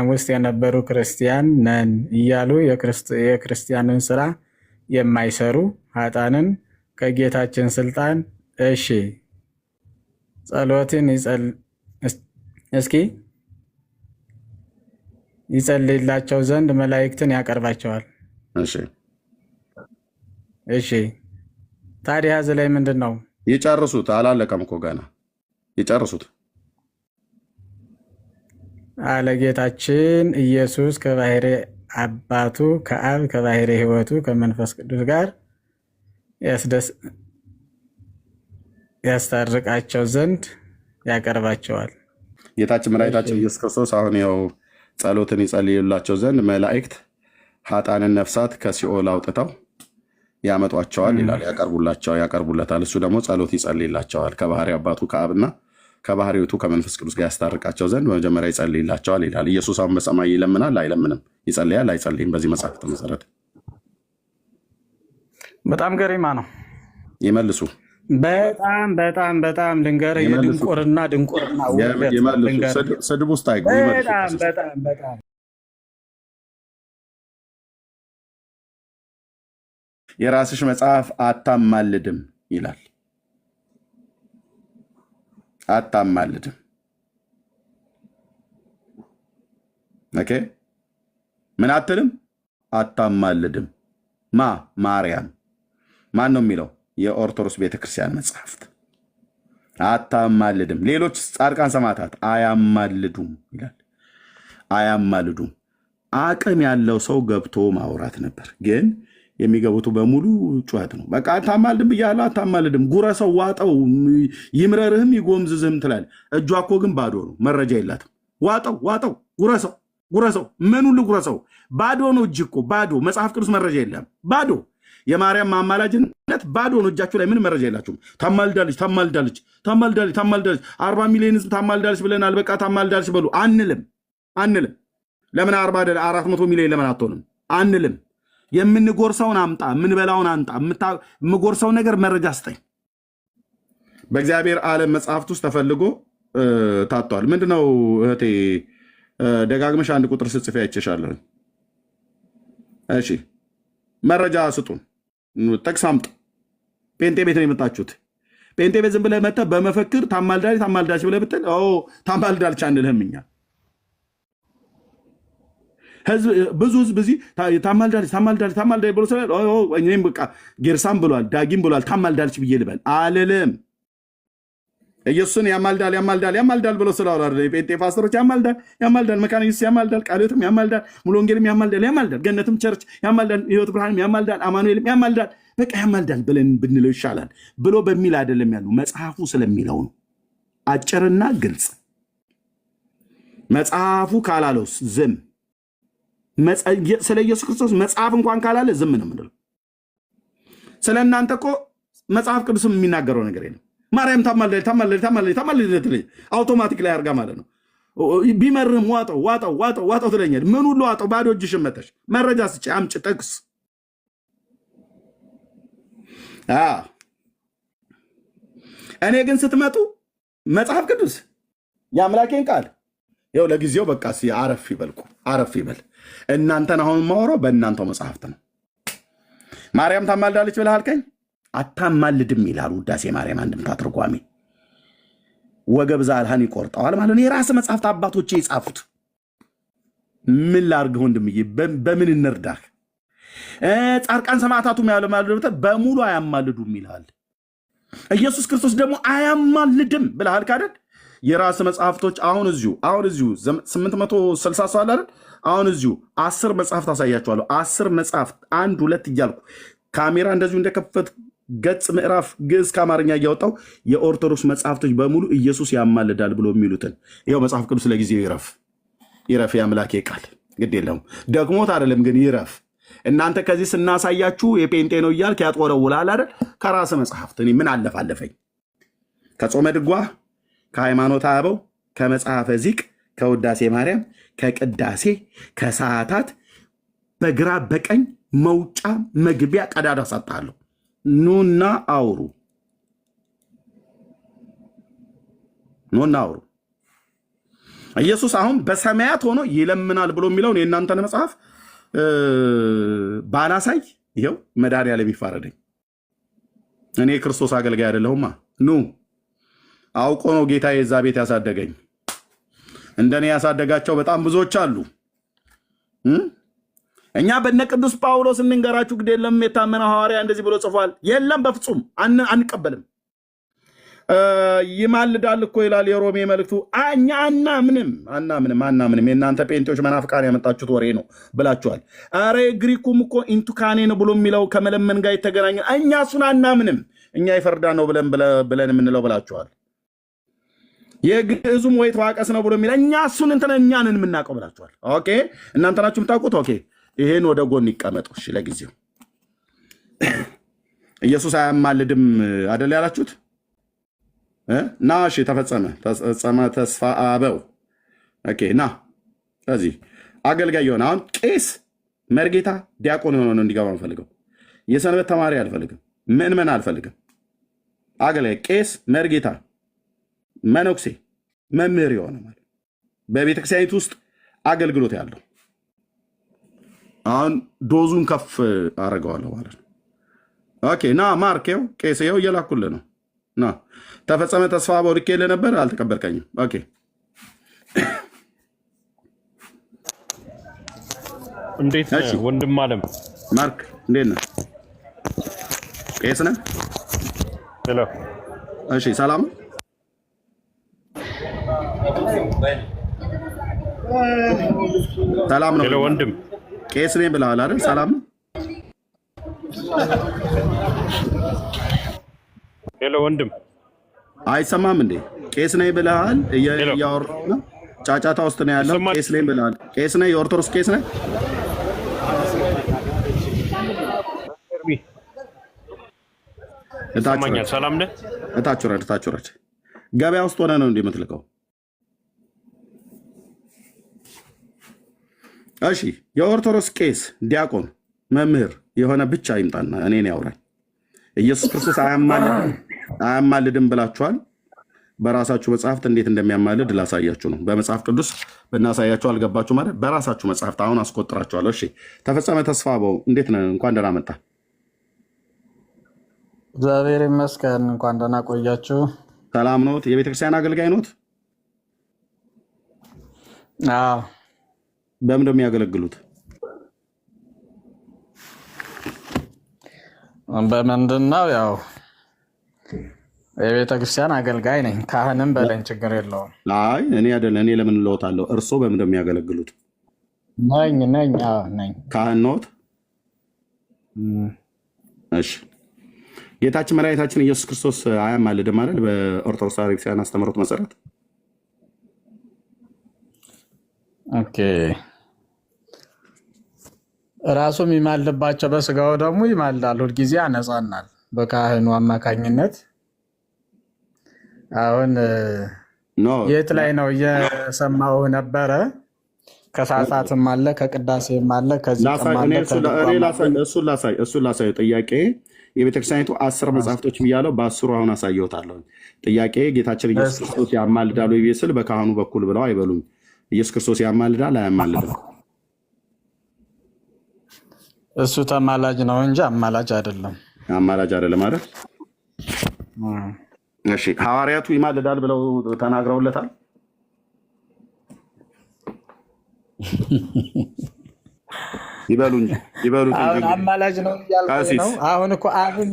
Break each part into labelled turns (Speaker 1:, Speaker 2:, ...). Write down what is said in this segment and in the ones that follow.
Speaker 1: ውስጥ የነበሩ ክርስቲያን ነን እያሉ የክርስቲያንን ስራ የማይሰሩ ኃጥአንን ከጌታችን ስልጣን እሺ ጸሎትን እስኪ ይጸልይላቸው ዘንድ መላእክትን ያቀርባቸዋል። እሺ ታዲያ እዚህ ላይ ምንድን ነው?
Speaker 2: ይጨርሱት። አላለቀም እኮ ገና ይጨርሱት
Speaker 1: አለ ጌታችን ኢየሱስ ከባሕሪ አባቱ ከአብ ከባሕሪ ሕይወቱ ከመንፈስ ቅዱስ ጋር ያስታርቃቸው ዘንድ ያቀርባቸዋል።
Speaker 2: ጌታችን መድኃኒታችን ኢየሱስ ክርስቶስ አሁን ያው ጸሎትን ይጸልዩላቸው ዘንድ መላእክት ኃጥአንን ነፍሳት ከሲኦል አውጥተው ያመጧቸዋል ይላል። ያቀርቡለታል። እሱ ደግሞ ጸሎት ይጸልይላቸዋል ከባሕሪ አባቱ ከአብና ከባሕሪ ሕይወቱ ከመንፈስ ቅዱስ ጋር ያስታርቃቸው ዘንድ በመጀመሪያ ይጸልይላቸዋል ይላል። ኢየሱስ አሁን በሰማይ ይለምናል አይለምንም? ይጸልያል አይጸልይም? በዚህ መጽሐፍ መሰረት
Speaker 1: በጣም ገሪማ ነው።
Speaker 2: ይመልሱ።
Speaker 1: በጣም በጣም በጣም ልንገርህ፣ የድንቁርና
Speaker 2: ስድብ ውስጥ አይገቡ።
Speaker 1: በጣም
Speaker 2: የራስሽ መጽሐፍ አታማልድም ይላል። አታማልድም። ኦኬ ምን አትልም? አታማልድም። ማርያም ማን ነው የሚለው? የኦርቶዶክስ ቤተክርስቲያን መጽሐፍት አታማልድም። ሌሎች ጻድቃን ሰማዕታት አያማልዱም ይላል። አያማልዱም። አቅም ያለው ሰው ገብቶ ማውራት ነበር፣ ግን የሚገቡት በሙሉ ጩኸት ነው። በቃ አታማልድም ብያለሁ፣ አታማልድም። ጉረሰው፣ ዋጠው፣ ይምረርህም ይጎምዝዝህም ትላለህ። እጇ እኮ ግን ባዶ ነው፣ መረጃ የላትም። ዋጠው፣ ጉረሰው፣ ምኑ ልጉረሰው? ባዶ ነው እጅ እኮ ባዶ። መጽሐፍ ቅዱስ መረጃ የለም፣ ባዶ። የማርያም ማማላጅነት ባዶ ነው። እጃችሁ ላይ ምን መረጃ የላችሁም። ታማልዳለች 40 ሚሊዮን ህዝብ ታማልዳለች ብለናል። በቃ ታማልዳለች በሉ አንልም። ለምን 400 ሚሊዮን ለምን አትሆንም? አንልም። የምንጎርሰውን አምጣ፣ የምንበላውን አንጣ። የምጎርሰው ነገር መረጃ ስጠኝ። በእግዚአብሔር ዓለም መጽሐፍት ውስጥ ተፈልጎ ታጥቷል። ምንድነው እህቴ ደጋግመሽ አንድ ቁጥር ስጽፊ አይቼሻለሁ። እሺ መረጃ ስጡን፣ ጥቅስ አምጡ። ጴንጤ ቤት ነው የመጣችሁት። ጴንጤ ቤት ዝም ብለህ መጥተህ በመፈክር ታማልዳለች ብለህ ብትል ታማልዳለች አንልህም እኛ። ብዙ ህዝብ እዚህ ታማልዳለች ብሎ ስለ እኔም በቃ ጌርሳም ብሏል ዳጊም ብሏል ታማልዳለች ብዬ ልበል አልልም። ኢየሱስን ያማልዳል ብሎ ስላወራ የጴንጤ ፓስተሮች ያማልዳል፣ መካነ ኢየሱስ ያማልዳል፣ ቃለ ሕይወትም ያማልዳል፣ ሙሉ ወንጌልም ያማልዳል፣ ገነትም ቸርች ያማልዳል፣ ሕይወት ብርሃንም ያማልዳል፣ አማኑኤልም ያማልዳል። በቃ ያማልዳል ብለን ብንለው ይሻላል ብሎ በሚል አይደለም ያሉ፣ መጽሐፉ ስለሚለው ነው። አጭርና ግልጽ። መጽሐፉ ካላለው ዝም። ስለ ኢየሱስ ክርስቶስ መጽሐፍ እንኳን ካላለ ዝም ነው የምንለው። ስለ እናንተ እኮ መጽሐፍ ቅዱስም የሚናገረው ነገር የለም። ማርያም ታማልዳለች አውቶማቲክ ላይ አድርጋ ማለት ነው። ቢመርም ዋጠው ትለኛል። ምን ሁሉ ዋጠው? ባዶ እጅሽን መተሽ መረጃ ስጪ፣ አምጪ፣ ጥቅስ። እኔ ግን ስትመጡ መጽሐፍ ቅዱስ የአምላኬን ቃል ይኸው ለጊዜው በቃ አረፍ ይበል። እናንተን አሁን ማወራው በእናንተው መጽሐፍት ነው። ማርያም ታማልዳለች ብለህ አልከኝ። አታማልድም ይላል ውዳሴ ማርያም አንድምታ ትርጓሜ። ወገብ ዛልሃን ይቆርጠዋል ማለት ነው። የራስ መጽሐፍት አባቶቼ የጻፉት። ምን ላርግህ ወንድምዬ? በምን እንርዳህ? ጻድቃን ሰማዕታቱም ያለማልዱ በሙሉ አያማልዱም ይላል። ኢየሱስ ክርስቶስ ደግሞ አያማልድም ብለሃል ካደል የራስ መጽሐፍቶች አሁን እዚሁ 860 ሰው አለ አይደል? አሁን እዚሁ 10 መጽሐፍት አሳያችኋለሁ። 10 መጽሐፍት 1 2 እያልኩ ካሜራ እንደዚሁ እንደከፈት ገጽ ምዕራፍ ግዕዝ ከአማርኛ እያወጣው የኦርቶዶክስ መጽሐፍቶች በሙሉ ኢየሱስ ያማልዳል ብሎ የሚሉትን ይኸው መጽሐፍ ቅዱስ ለጊዜው ይረፍ። የአምላኬ ቃል ግድ የለውም ደግሞት አይደለም ግን ይረፍ። እናንተ ከዚህ ስናሳያችሁ የጴንጤ ነው እያልክ ያጦረውላል አይደል? ከራስ መጽሐፍት እኔ ምን አለፋለፈኝ? ከጾመ ድጓ፣ ከሃይማኖተ አበው፣ ከመጽሐፈ ዚቅ፣ ከውዳሴ ማርያም፣ ከቅዳሴ፣ ከሰዓታት በግራ በቀኝ መውጫ መግቢያ ቀዳዳ ሰጣለሁ። ኑና አውሩ። ኢየሱስ አሁን በሰማያት ሆኖ ይለምናል ብሎ የሚለውን የእናንተን መጽሐፍ ባላሳይ ይኸው መድኃኒዓለም ይፋረደኝ። እኔ የክርስቶስ አገልጋይ አይደለሁማ። ኑ አውቆ ነው ጌታ የዛ ቤት ያሳደገኝ። እንደኔ ያሳደጋቸው በጣም ብዙዎች አሉ። እኛ በነ ቅዱስ ጳውሎስ እንንገራችሁ ግድ የለም የታመነ ሐዋርያ እንደዚህ ብሎ ጽፏል። የለም በፍጹም አንቀበልም። ይማልዳል እኮ ይላል የሮሜ መልእክቱ። እኛ አናምንም። የእናንተ ጴንጤዎች መናፍቃን ያመጣችሁት ወሬ ነው ብላችኋል። አረ ግሪኩም እኮ ኢንቱካኔ ነው ብሎ የሚለው ከመለመን ጋር የተገናኘ እኛ እሱን አናምንም። እኛ ይፈርዳ ነው ብለን የምንለው ብላችኋል። የግዕዙም ወይ ተዋቀስ ነው ብሎ የሚለው እኛ እሱን እኛንን የምናውቀው ብላችኋል። ኦኬ እናንተ ናችሁ የምታውቁት። ኦኬ ይሄን ወደ ጎን ይቀመጡ። እሺ ለጊዜው ኢየሱስ አያማልድም አይደል ያላችሁት? ና እሺ ተፈጸመ ተስፋ አበው። ኦኬ ና ስለዚህ አገልጋይ የሆነ አሁን ቄስ መርጌታ ዲያቆን የሆነ ነው እንዲገባ አልፈልግም። የሰንበት ተማሪ አልፈልግም። ምእመን አልፈልግም። አገልጋይ ቄስ መርጌታ መነኩሴ መምህር የሆነ ማለት በቤተክርስቲያኒቱ ውስጥ አገልግሎት ያለው አሁን ዶዙን ከፍ አደርገዋለሁ ማለት ነው። ኦኬ ና ማርኬው ቄስየው እየላኩልህ ነው። ና ተፈጸመ ተስፋ አበው ልኬልህ ነበር አልተቀበልከኝም። ኦኬ
Speaker 3: እንዴት ነህ ወንድም አለም?
Speaker 2: ማርክ እንዴት ነህ? ቄስ ነህ?
Speaker 3: ሄሎ
Speaker 2: እሺ ሰላም ሰላም ነው።
Speaker 3: ሄሎ ወንድም
Speaker 2: ቄስ ነኝ ብለሃል አይደል? ሰላም ነው።
Speaker 3: ሄሎ ወንድም
Speaker 2: አይሰማም እንዴ? ቄስ ነኝ ብለሃል። እያወራሁ ነው። ጫጫታ ውስጥ ነው ያለው። ቄስ ነኝ ብለሃል። ቄስ ነኝ፣ የኦርቶዶክስ ቄስ ነኝ።
Speaker 3: እታችሁረድ ሰላም ነህ?
Speaker 2: እታችሁረድ ገበያ ውስጥ ሆነ ነው እንዴ የምትልከው? እሺ የኦርቶዶክስ ቄስ ዲያቆን መምህር የሆነ ብቻ ይምጣና እኔን ያውራኝ። ኢየሱስ ክርስቶስ አያማልድም ብላችኋል። በራሳችሁ መጽሐፍት እንዴት እንደሚያማልድ ላሳያችሁ ነው። በመጽሐፍ ቅዱስ ብናሳያችሁ አልገባችሁ ማለት በራሳችሁ መጽሐፍት አሁን አስቆጥራችኋለሁ። እሺ ተፈጸመ ተስፋ አበው እንዴት ነህ? እንኳን ደህና መጣ።
Speaker 1: እግዚአብሔር ይመስገን። እንኳን ደህና ቆያችሁ።
Speaker 2: ሰላም ኖት? የቤተክርስቲያን አገልጋይ ኖት?
Speaker 1: አዎ።
Speaker 2: በምን የሚያገለግሉት?
Speaker 1: በምንድን ነው? ያው የቤተ ክርስቲያን አገልጋይ ነኝ። ካህንም በለኝ ችግር የለውም።
Speaker 2: አይ እኔ አይደለም። እኔ ለምን እለውታለሁ? እርስዎ በምን የሚያገለግሉት?
Speaker 1: ነኝ።
Speaker 2: ካህን ኖት? እሺ ጌታችን መድኃኒታችን ኢየሱስ ክርስቶስ አያማልድም አይደል? በኦርቶዶክስ ቤተክርስቲያን አስተምህሮት መሰረት
Speaker 1: ኦኬ ራሱ የሚማልባቸው በስጋው ደግሞ ይማልዳል፣ ሁልጊዜ ያነጻናል በካህኑ አማካኝነት። አሁን የት ላይ ነው እየሰማሁ ነበረ? ከሰዓታትም አለ ከቅዳሴም አለ ከዚህም አለ።
Speaker 2: እሱን ላሳየው። ጥያቄ የቤተክርስቲያኒቱ 10 መጽሐፍቶች ብያለሁ፣ በ10ሩ አሁን አሳየውታለሁ። ጥያቄ ጌታችን ኢየሱስ ክርስቶስ ያማልዳል ወይ ስል በካህኑ በኩል ብለው አይበሉኝ። ኢየሱስ ክርስቶስ ያማልዳል አያማልድም?
Speaker 1: እሱ ተማላጅ ነው እንጂ አማላጅ አይደለም።
Speaker 2: አማላጅ አይደለም አይደል? እሺ ሐዋርያቱ ይማልዳል ብለው ተናግረውለታል? ይበሉኝ።
Speaker 1: አማላጅ ነው እያልኩ ነው። አሁን እኮ አብም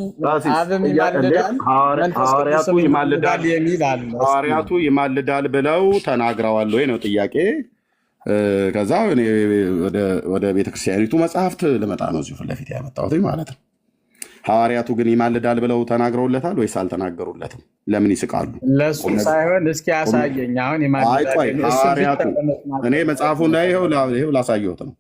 Speaker 1: ይማልዳል፣
Speaker 2: ሐዋርያቱ ይማልዳል የሚል አለ። ሐዋርያቱ ይማልዳል ብለው ተናግረዋል ወይ ነው ጥያቄ። ከዛ ወደ ቤተክርስቲያኒቱ መጽሐፍት ልመጣ ነው እዚሁ ፊት ለፊት ያመጣሁት ማለት ነው። ሐዋርያቱ ግን ይማልዳል ብለው ተናግረውለታል ወይስ አልተናገሩለትም? ለምን ይስቃሉ?
Speaker 1: ለሱ ሳይሆን እስኪ ያሳየኝ። አሁን
Speaker 2: ሐዋርያቱ እኔ መጽሐፉ ላይ ይኸው ላሳየሁት ነው።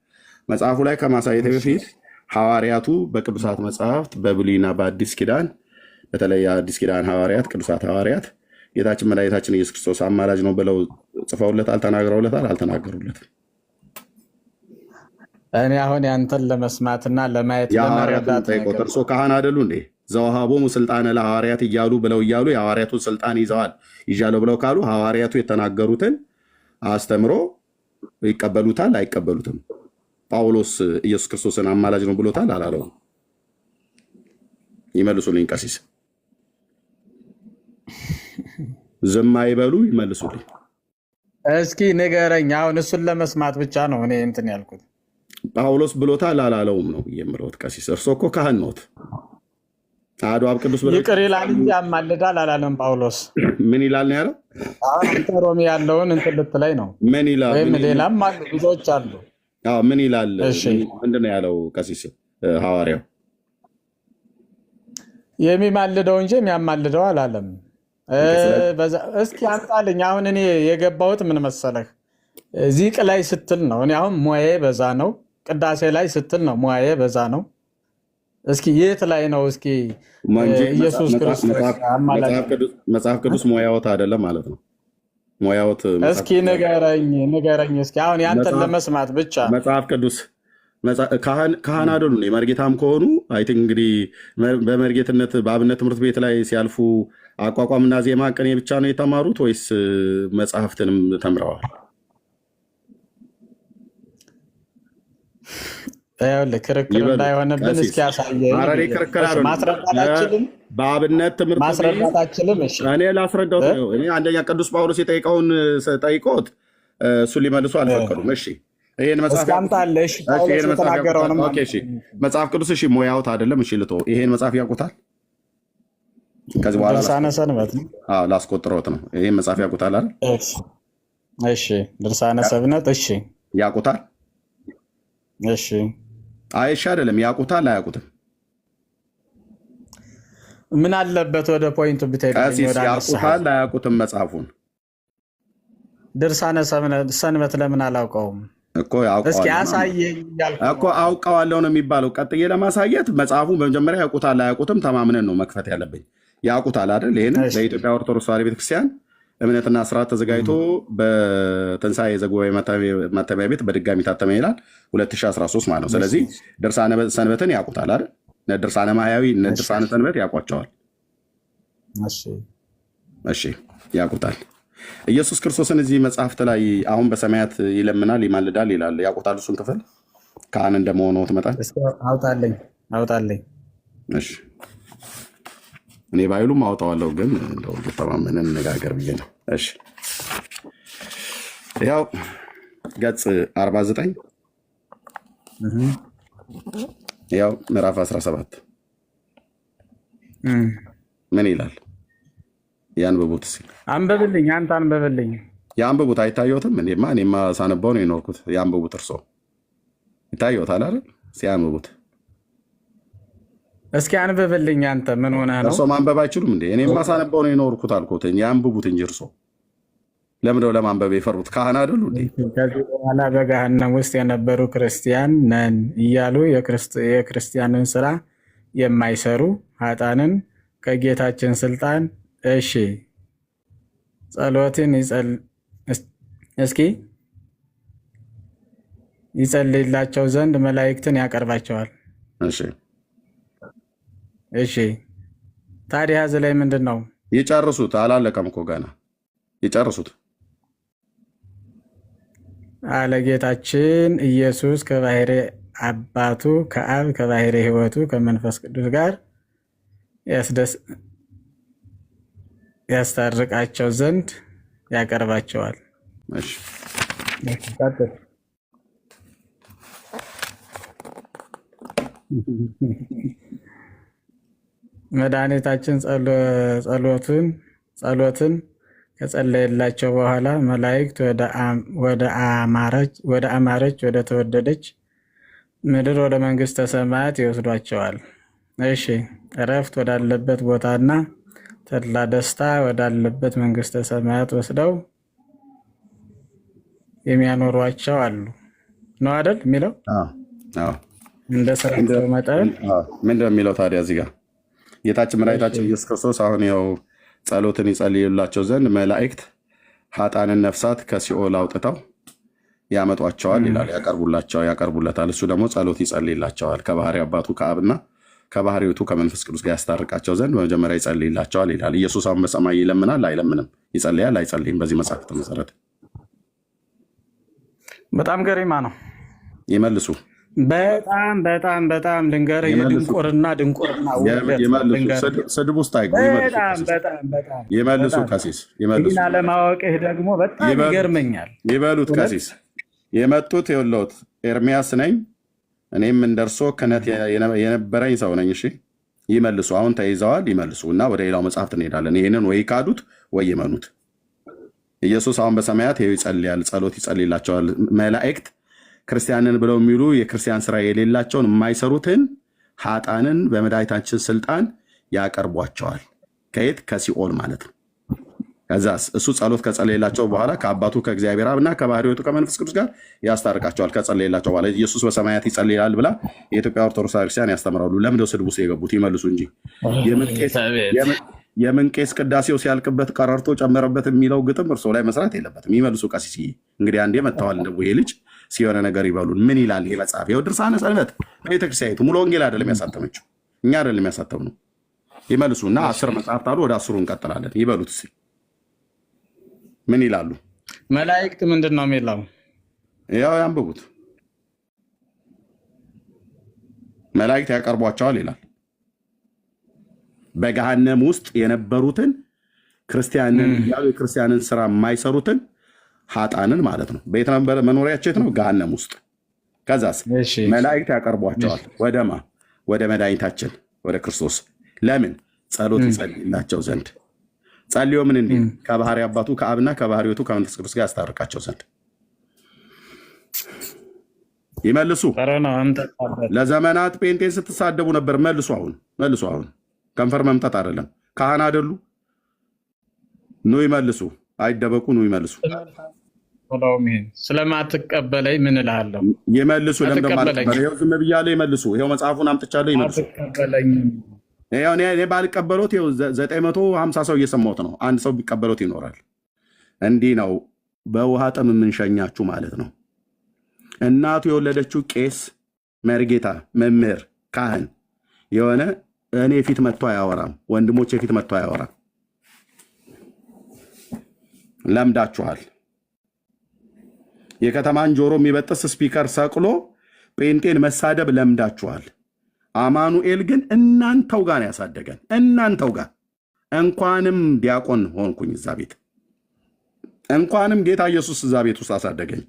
Speaker 2: መጽሐፉ ላይ ከማሳየት በፊት ሐዋርያቱ በቅዱሳት መጽሐፍት በብሉይና በአዲስ ኪዳን በተለይ የአዲስ ኪዳን ሐዋርያት ቅዱሳት ሐዋርያት ጌታችን መድኃኒታችን ኢየሱስ ክርስቶስ አማላጅ ነው ብለው ጽፈውለታል? ተናግረውለታል? አልተናገሩለትም?
Speaker 1: እኔ አሁን ያንተን ለመስማትና ለማየት ለመረዳት
Speaker 2: እርሶ ካህን አይደሉ እንዴ? ዘወሃቦሙ ስልጣነ ለሐዋርያት እያሉ የሐዋርያቱን ስልጣን ይዘዋል ይዣለሁ ብለው ካሉ ሐዋርያቱ የተናገሩትን አስተምሮ ይቀበሉታል አይቀበሉትም? ጳውሎስ ኢየሱስ ክርስቶስን አማላጅ ነው ብሎታል አላለውም? ይመልሱልኝ ቀሲስ። ዝም አይበሉ፣ ይመልሱልኝ
Speaker 1: እስኪ ንገረኝ። አሁን እሱን ለመስማት ብቻ ነው እኔ እንትን ያልኩት።
Speaker 2: ጳውሎስ ብሎታል አላለውም ነው የምለውት ቀሲስ። እርሶ እኮ ካህን ነዎት። አሐዱ አብ ቅዱስ ብሎ
Speaker 1: ይቅር ይላል እንጂ ያማልዳል አላለም ጳውሎስ።
Speaker 2: ምን ይላል ነው ያለው?
Speaker 1: አሁን አንተ ሮሜ ያለውን እንትን ልትለኝ ነው?
Speaker 2: ምን ይላል?
Speaker 1: ወይም ሌላም አሉ ብዙዎች አሉ።
Speaker 2: ምን ይላል? ምንድን ነው ያለው ቀሲስ ሐዋርያው?
Speaker 1: የሚማልደው እንጂ የሚያማልደው አላለም። እስኪ አምጣልኝ። አሁን እኔ የገባሁት ምን መሰለህ፣ ዚቅ ላይ ስትል ነው። እኔ አሁን ሙያዬ በዛ ነው። ቅዳሴ ላይ ስትል ነው ሙያዬ በዛ ነው። እስኪ የት ላይ ነው? እስኪ ኢየሱስ ክርስቶስ
Speaker 2: መጽሐፍ ቅዱስ ሙያዎት አይደለም ማለት ነው። ሙያዎት
Speaker 1: እስኪ ንገረኝ። እስኪ አሁን ያንተን ለመስማት ብቻ
Speaker 2: መጽሐፍ ቅዱስ ካህን አይደሉ? መርጌታም ከሆኑ አይ ቲንክ እንግዲህ በመርጌትነት በአብነት ትምህርት ቤት ላይ ሲያልፉ አቋቋምና ዜማ ቅኔ ብቻ ነው የተማሩት ወይስ መጽሐፍትንም ተምረዋል?
Speaker 1: ክርክር እንዳይሆንብን እስኪ ያሳየኝ።
Speaker 2: በአብነት ትምህርት
Speaker 1: ማስረዳት አችልም።
Speaker 2: እኔ ላስረዳው። እኔ አንደኛ ቅዱስ ጳውሎስ የጠይቀውን ጠይቆት እሱን ሊመልሱ አልፈቀዱም። እሺ ይሄን መጽሐፍ ቅዱስ እሺ ሙያውት አይደለም። እሺ ልቶ ይሄን መጽሐፍ ያውቁታል? ከዚህ በኋላ
Speaker 1: ድርሳነ ሰንበት
Speaker 2: ላስቆጥሮት ነው። ይሄን መጽሐፍ ያውቁታል አይደል?
Speaker 1: እሺ ድርሳነ ሰንበት እሺ
Speaker 2: ያውቁታል?
Speaker 1: እሺ
Speaker 2: አይሻ አይደለም ያውቁታል አያውቁትም?
Speaker 1: ምን አለበት ወደ ፖይንቱ ብትሄድ።
Speaker 2: ያውቁታል አያውቁትም? መጽሐፉን
Speaker 1: ድርሳነ ሰንበት ለምን አላውቀውም
Speaker 2: እኮ አውቀዋለሁ ነው የሚባለው። ቀጥዬ ለማሳየት መጽሐፉ በመጀመሪያ ያውቁታል አያውቁትም ተማምነን ነው መክፈት ያለብኝ። ያውቁታል አይደል? ይህን ለኢትዮጵያ ኦርቶዶክስ ተዋሕዶ ቤተክርስቲያን እምነትና ስርዓት ተዘጋጅቶ በትንሣኤ ዘጉባኤ ማተሚያ ቤት በድጋሚ ታተመ ይላል 2013 ማለት ነው። ስለዚህ ድርሳነ ሰንበትን ያውቁታል አይደል? ድርሳነ ማህያዊ፣ ድርሳነ ሰንበት ያውቋቸዋል። እሺ ያውቁታል። ኢየሱስ ክርስቶስን እዚህ መጽሐፍት ላይ አሁን በሰማያት ይለምናል ይማልዳል ይላል። ያውቁታል? እሱን ክፍል ካህን እንደመሆኑ ትመጣል።
Speaker 1: አውጣልኝ።
Speaker 2: እሺ እኔ ባይሉም አውጣዋለሁ፣ ግን እንደው ተማመነን እንነጋገር ብዬ ነው። እሺ ያው ገጽ 49 ያው ምዕራፍ 17 ምን ይላል? ያንብቡት እስኪ።
Speaker 1: አንብብልኝ፣ አንተ አንብብልኝ።
Speaker 2: ያንብቡት። አይታየዎትም? እኔማ ሳነበው ነው የኖርኩት። ያንብቡት። እርሶ ይታየዎታል አይደል? ሲያንብቡት
Speaker 1: እስኪ አንብብልኝ። አንተ ምን ሆነህ ነው?
Speaker 2: እርሶ ማንበብ አይችሉም እንዴ? እኔማ ሳነበው ነው የኖርኩት አልኩት። ያንብቡት እንጂ እርሶ ለምንድነው ለማንበብ የፈሩት? ካህን አይደሉ እንዴ?
Speaker 1: ከዚህ በኋላ በገሃነም ውስጥ የነበሩ ክርስቲያን ነን እያሉ የክርስቲያንን ስራ የማይሰሩ ኃጥአንን ከጌታችን ስልጣን እሺ ጸሎትን እስኪ ይጸልይላቸው ዘንድ መላእክትን ያቀርባቸዋል። እሺ ታዲያ እዚህ ላይ ምንድን ነው?
Speaker 2: ይጨርሱት። አላለቀም እኮ ገና። ይጨርሱት
Speaker 1: አለ ጌታችን ኢየሱስ ከባሕርይ አባቱ ከአብ ከባሕርይ ሕይወቱ ከመንፈስ ቅዱስ ጋር ያስታርቃቸው ዘንድ ያቀርባቸዋል። መድኃኒታችን ጸሎትን ከጸለየላቸው በኋላ መላእክት ወደ አማረች ወደ ተወደደች ምድር ወደ መንግሥተ ሰማያት ይወስዷቸዋል። እሺ እረፍት ወዳለበት ቦታና ተድላ ደስታ ወዳለበት መንግሥተ ሰማያት ወስደው የሚያኖሯቸው አሉ ነው አይደል የሚለው? እንደ ስራቸው መጠን
Speaker 2: ምንድን ነው የሚለው ታዲያ? እዚህ ጋር ጌታችን መድኃኒታችን ኢየሱስ ክርስቶስ አሁን ይኸው ጸሎትን ይጸልዩላቸው ዘንድ መላእክት ኃጥአንን ነፍሳት ከሲኦል አውጥተው ያመጧቸዋል ይላል። ያቀርቡለታል። እሱ ደግሞ ጸሎት ይጸልይላቸዋል ከባሕርይ አባቱ ከአብና ከባሕርይ ሕይወቱ ከመንፈስ ቅዱስ ጋር ያስታርቃቸው ዘንድ በመጀመሪያ ይጸልይላቸዋል ይላል። ኢየሱስ አሁን በሰማይ ይለምናል አይለምንም? ይጸልያል አይጸልይም? በዚህ መጽሐፍ መሰረት
Speaker 1: በጣም ገሪማ ነው።
Speaker 2: ይመልሱ
Speaker 1: በጣም በጣም በጣም ልንገርህ፣ የድንቁርና
Speaker 2: ስድብ ውስጥ አይገቡ። ይመልሱ ቀሲስ ይመልሱ።
Speaker 1: አለማወቅህ ደግሞ በጣም ይገርመኛል።
Speaker 2: ይበሉት ቀሲስ። የመጡት የወለውት ኤርሚያስ ነኝ እኔም እንደርሶ ክህነት የነበረኝ ሰው ነኝ። እሺ ይመልሱ። አሁን ተይዘዋል። ይመልሱ እና ወደ ሌላው መጽሐፍት እንሄዳለን። ይህንን ወይ ካዱት ወይ ይመኑት። ኢየሱስ አሁን በሰማያት ይኸው ይጸልያል፣ ጸሎት ይጸልይላቸዋል። መላእክት ክርስቲያንን ብለው የሚሉ የክርስቲያን ስራ የሌላቸውን የማይሰሩትን ሀጣንን በመድኃኒታችን ስልጣን ያቀርቧቸዋል። ከየት? ከሲኦል ማለት ነው። ከዛስ እሱ ጸሎት ከጸለየላቸው በኋላ ከአባቱ ከእግዚአብሔር አብና ከባሕርይ ሕይወቱ ከመንፈስ ቅዱስ ጋር ያስታርቃቸዋል። ከጸለየላቸው በኋላ ኢየሱስ በሰማያት ይጸልያል ብላ የኢትዮጵያ ኦርቶዶክስ ክርስቲያን ያስተምራሉ። ለምንድነው ስድብ ውስጥ የገቡት? ይመልሱ እንጂ የምን ቄስ ቅዳሴው ሲያልቅበት ቀረርቶ ጨመረበት የሚለው ግጥም እርሶ ላይ መስራት የለበትም። ይመልሱ ቀሲስ። እንግዲህ አንዴ መጥተዋል እንደ ይሄ ልጅ ሲሆነ ነገር ይበሉን። ምን ይላል ይሄ መጽሐፍ? ይኸው ድርሳነ ሰንበት ቤተክርስቲያኒቱ ሙሉ ወንጌል አይደለም ያሳተመችው፣ እኛ አይደለም ያሳተም ነው። ይመልሱ እና 10 መጽሐፍት አሉ። ወደ 10ሩ እንቀጥላለን። ይበሉት እስኪ ምን ይላሉ?
Speaker 1: መላእክት ምንድን ነው የሚለው?
Speaker 2: ያው ያንብቡት። መላእክት ያቀርቧቸዋል ይላል። በገሃነም ውስጥ የነበሩትን ክርስቲያንን ያው የክርስቲያንን ስራ የማይሰሩትን ሀጣንን ማለት ነው። ቤት ነበር መኖሪያቸው የት ነው? ገሃነም ውስጥ። ከዛስ መላእክት ያቀርቧቸዋል ወደማ ወደ መድኃኒታችን ወደ ክርስቶስ። ለምን? ጸሎት ይጸልይላቸው ዘንድ። ጸልዮ ምን እንዲህ ከባሕርይ አባቱ ከአብና ከባሕርይ ሕይወቱ ከመንፈስ ቅዱስ ጋር ያስታርቃቸው ዘንድ። ይመልሱ። ለዘመናት ጴንጤን ስትሳደቡ ነበር። መልሱ። አሁን ከንፈር መምጠጥ አይደለም። ካህን አይደሉ? ኑ ይመልሱ። አይደበቁ። ኑ ይመልሱ።
Speaker 1: ስለማትቀበለኝ ምን እልሃለሁ?
Speaker 2: ይመልሱ። ለምደማይው ዝም ብያለሁ። ይመልሱ። ይኸው መጽሐፉን አምጥቻለሁ። ይመልሱ። እኔ ባልቀበሎት 950 ሰው እየሰማሁት ነው። አንድ ሰው ቢቀበሎት ይኖራል። እንዲህ ነው በውሃ ጥም የምንሸኛችሁ ማለት ነው። እናቱ የወለደችው ቄስ፣ መርጌታ፣ መምህር፣ ካህን የሆነ እኔ ፊት መጥቶ አያወራም። ወንድሞቼ ፊት መጥቶ አያወራም። ለምዳችኋል። የከተማን ጆሮ የሚበጥስ ስፒከር ሰቅሎ ጴንጤን መሳደብ ለምዳችኋል። አማኑኤል ግን እናንተው ጋር ያሳደገን፣ እናንተው ጋር። እንኳንም ዲያቆን ሆንኩኝ እዛ ቤት፣ እንኳንም ጌታ ኢየሱስ እዛ ቤት ውስጥ አሳደገኝ።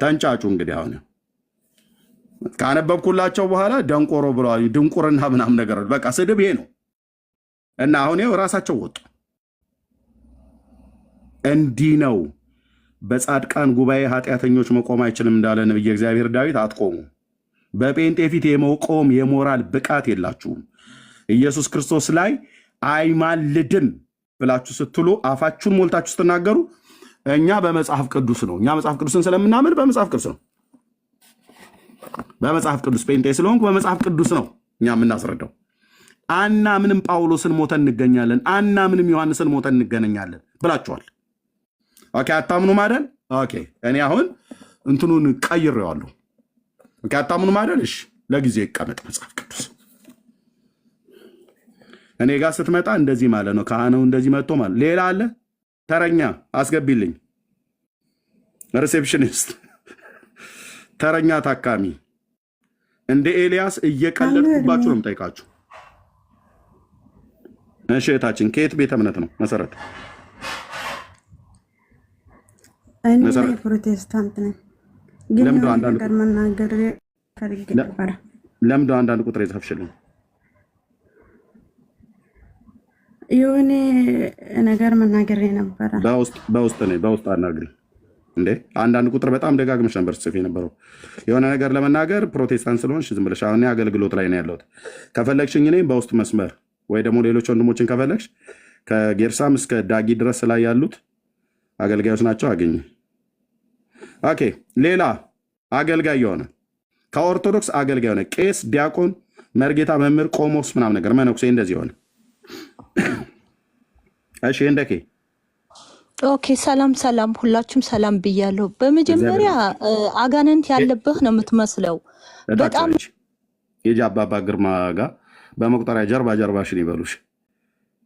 Speaker 2: ተንጫጩ። እንግዲህ አሁን ካነበብኩላቸው በኋላ ደንቆሮ ብለዋል። ድንቁርና ምናምን ነገር በቃ ስድብ ይሄ ነው። እና አሁን ይኸው ራሳቸው ወጡ። እንዲህ ነው በጻድቃን ጉባኤ ኃጢአተኞች መቆም አይችልም እንዳለ ነብየ እግዚአብሔር ዳዊት። አትቆሙ። በጴንጤ ፊት የመቆም የሞራል ብቃት የላችሁም። ኢየሱስ ክርስቶስ ላይ አይማልድም ብላችሁ ስትሉ አፋችሁን ሞልታችሁ ስትናገሩ እኛ በመጽሐፍ ቅዱስ ነው። እኛ መጽሐፍ ቅዱስን ስለምናምን በመጽሐፍ ቅዱስ ነው። በመጽሐፍ ቅዱስ ጴንጤ ስለሆንኩ በመጽሐፍ ቅዱስ ነው እኛ የምናስረዳው። አናምንም ጳውሎስን ሞተን እንገኛለን፣ አናምንም ዮሐንስን ሞተን እንገናኛለን ብላችኋል። ኦኬ፣ አታምኑም አይደል? ኦኬ፣ እኔ አሁን እንትኑን ቀይሬዋለሁ። ኦኬ፣ አታምኑም አይደል? እሺ፣ ለጊዜ ይቀመጥ መጽሐፍ ቅዱስ። እኔ ጋር ስትመጣ እንደዚህ ማለት ነው። ካህኑ እንደዚህ መጥቶ ማለት ሌላ አለ። ተረኛ አስገቢልኝ፣ ሪሴፕሽኒስት፣ ተረኛ ታካሚ። እንደ ኤልያስ እየቀለድኩባችሁ ነው የምጠይቃችሁ። እሺ፣ እህታችን ከየት ቤተ እምነት ነው? መሰረት
Speaker 4: እኔ ፕሮቴስታንት ነኝ። ግን ነገር መናገር ፈልጌ ነበር።
Speaker 2: ለምዶ አንዳንድ ቁጥር የጻፍሽልኝ
Speaker 4: የሆነ ነገር መናገር ነበረ።
Speaker 2: በውስጥ አናግሪ እንዴ። አንዳንድ ቁጥር በጣም ደጋግመሽ ነበር ጽፌ የነበረው የሆነ ነገር ለመናገር ፕሮቴስታንት ስለሆንሽ ዝም ብለሽ። አሁን አገልግሎት ላይ ነው ያለሁት። ከፈለግሽኝ እኔ በውስጥ መስመር ወይ ደግሞ ሌሎች ወንድሞችን ከፈለግሽ ከጌርሳም እስከ ዳጊ ድረስ ላይ ያሉት አገልጋዮች ናቸው። አገኝ። ኦኬ፣ ሌላ አገልጋይ የሆነ ከኦርቶዶክስ አገልጋይ የሆነ ቄስ፣ ዲያቆን፣ መርጌታ፣ መምህር፣ ቆሞስ ምናምን ነገር መነኩሴ እንደዚህ የሆነ እሺ። እንደኬ
Speaker 5: ኦኬ። ሰላም፣ ሁላችሁም ሰላም ብያለሁ። በመጀመሪያ አጋንንት ያለብህ ነው የምትመስለው። በጣም
Speaker 2: የጂ አባባ ግርማ ጋር በመቁጠሪያ ጀርባሽን ይበሉሽ።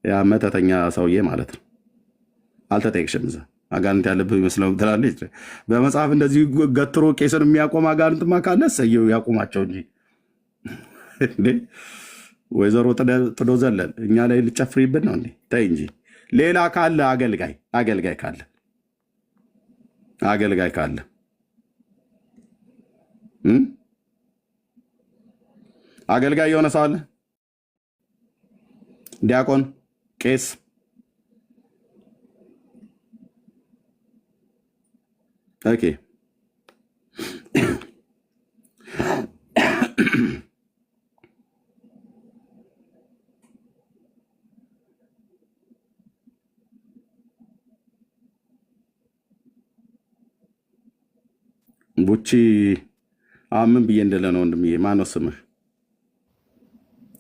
Speaker 2: ያ መተተኛ ሰውዬ ማለት ነው። አልተጠየቅሽም። እዛ አጋንንት ያለብህ ይመስለው ትላለች። በመጽሐፍ እንደዚህ ገትሮ ቄስን የሚያቆም አጋንንትማ ካለ ሰየው ያቆማቸው እንጂ እንዴ ወይዘሮ ጥዶ ዘለል እኛ ላይ ልጨፍሪብን ነው እንዴ? ተይ እንጂ። ሌላ ካለ አገልጋይ ካለ አገልጋይ የሆነ ሰው አለ? ዲያቆን፣ ቄስ ኦኬ። ቡቺ ምን ብዬ እንደለ ነው ወንድምዬ? ማነው ስምህ?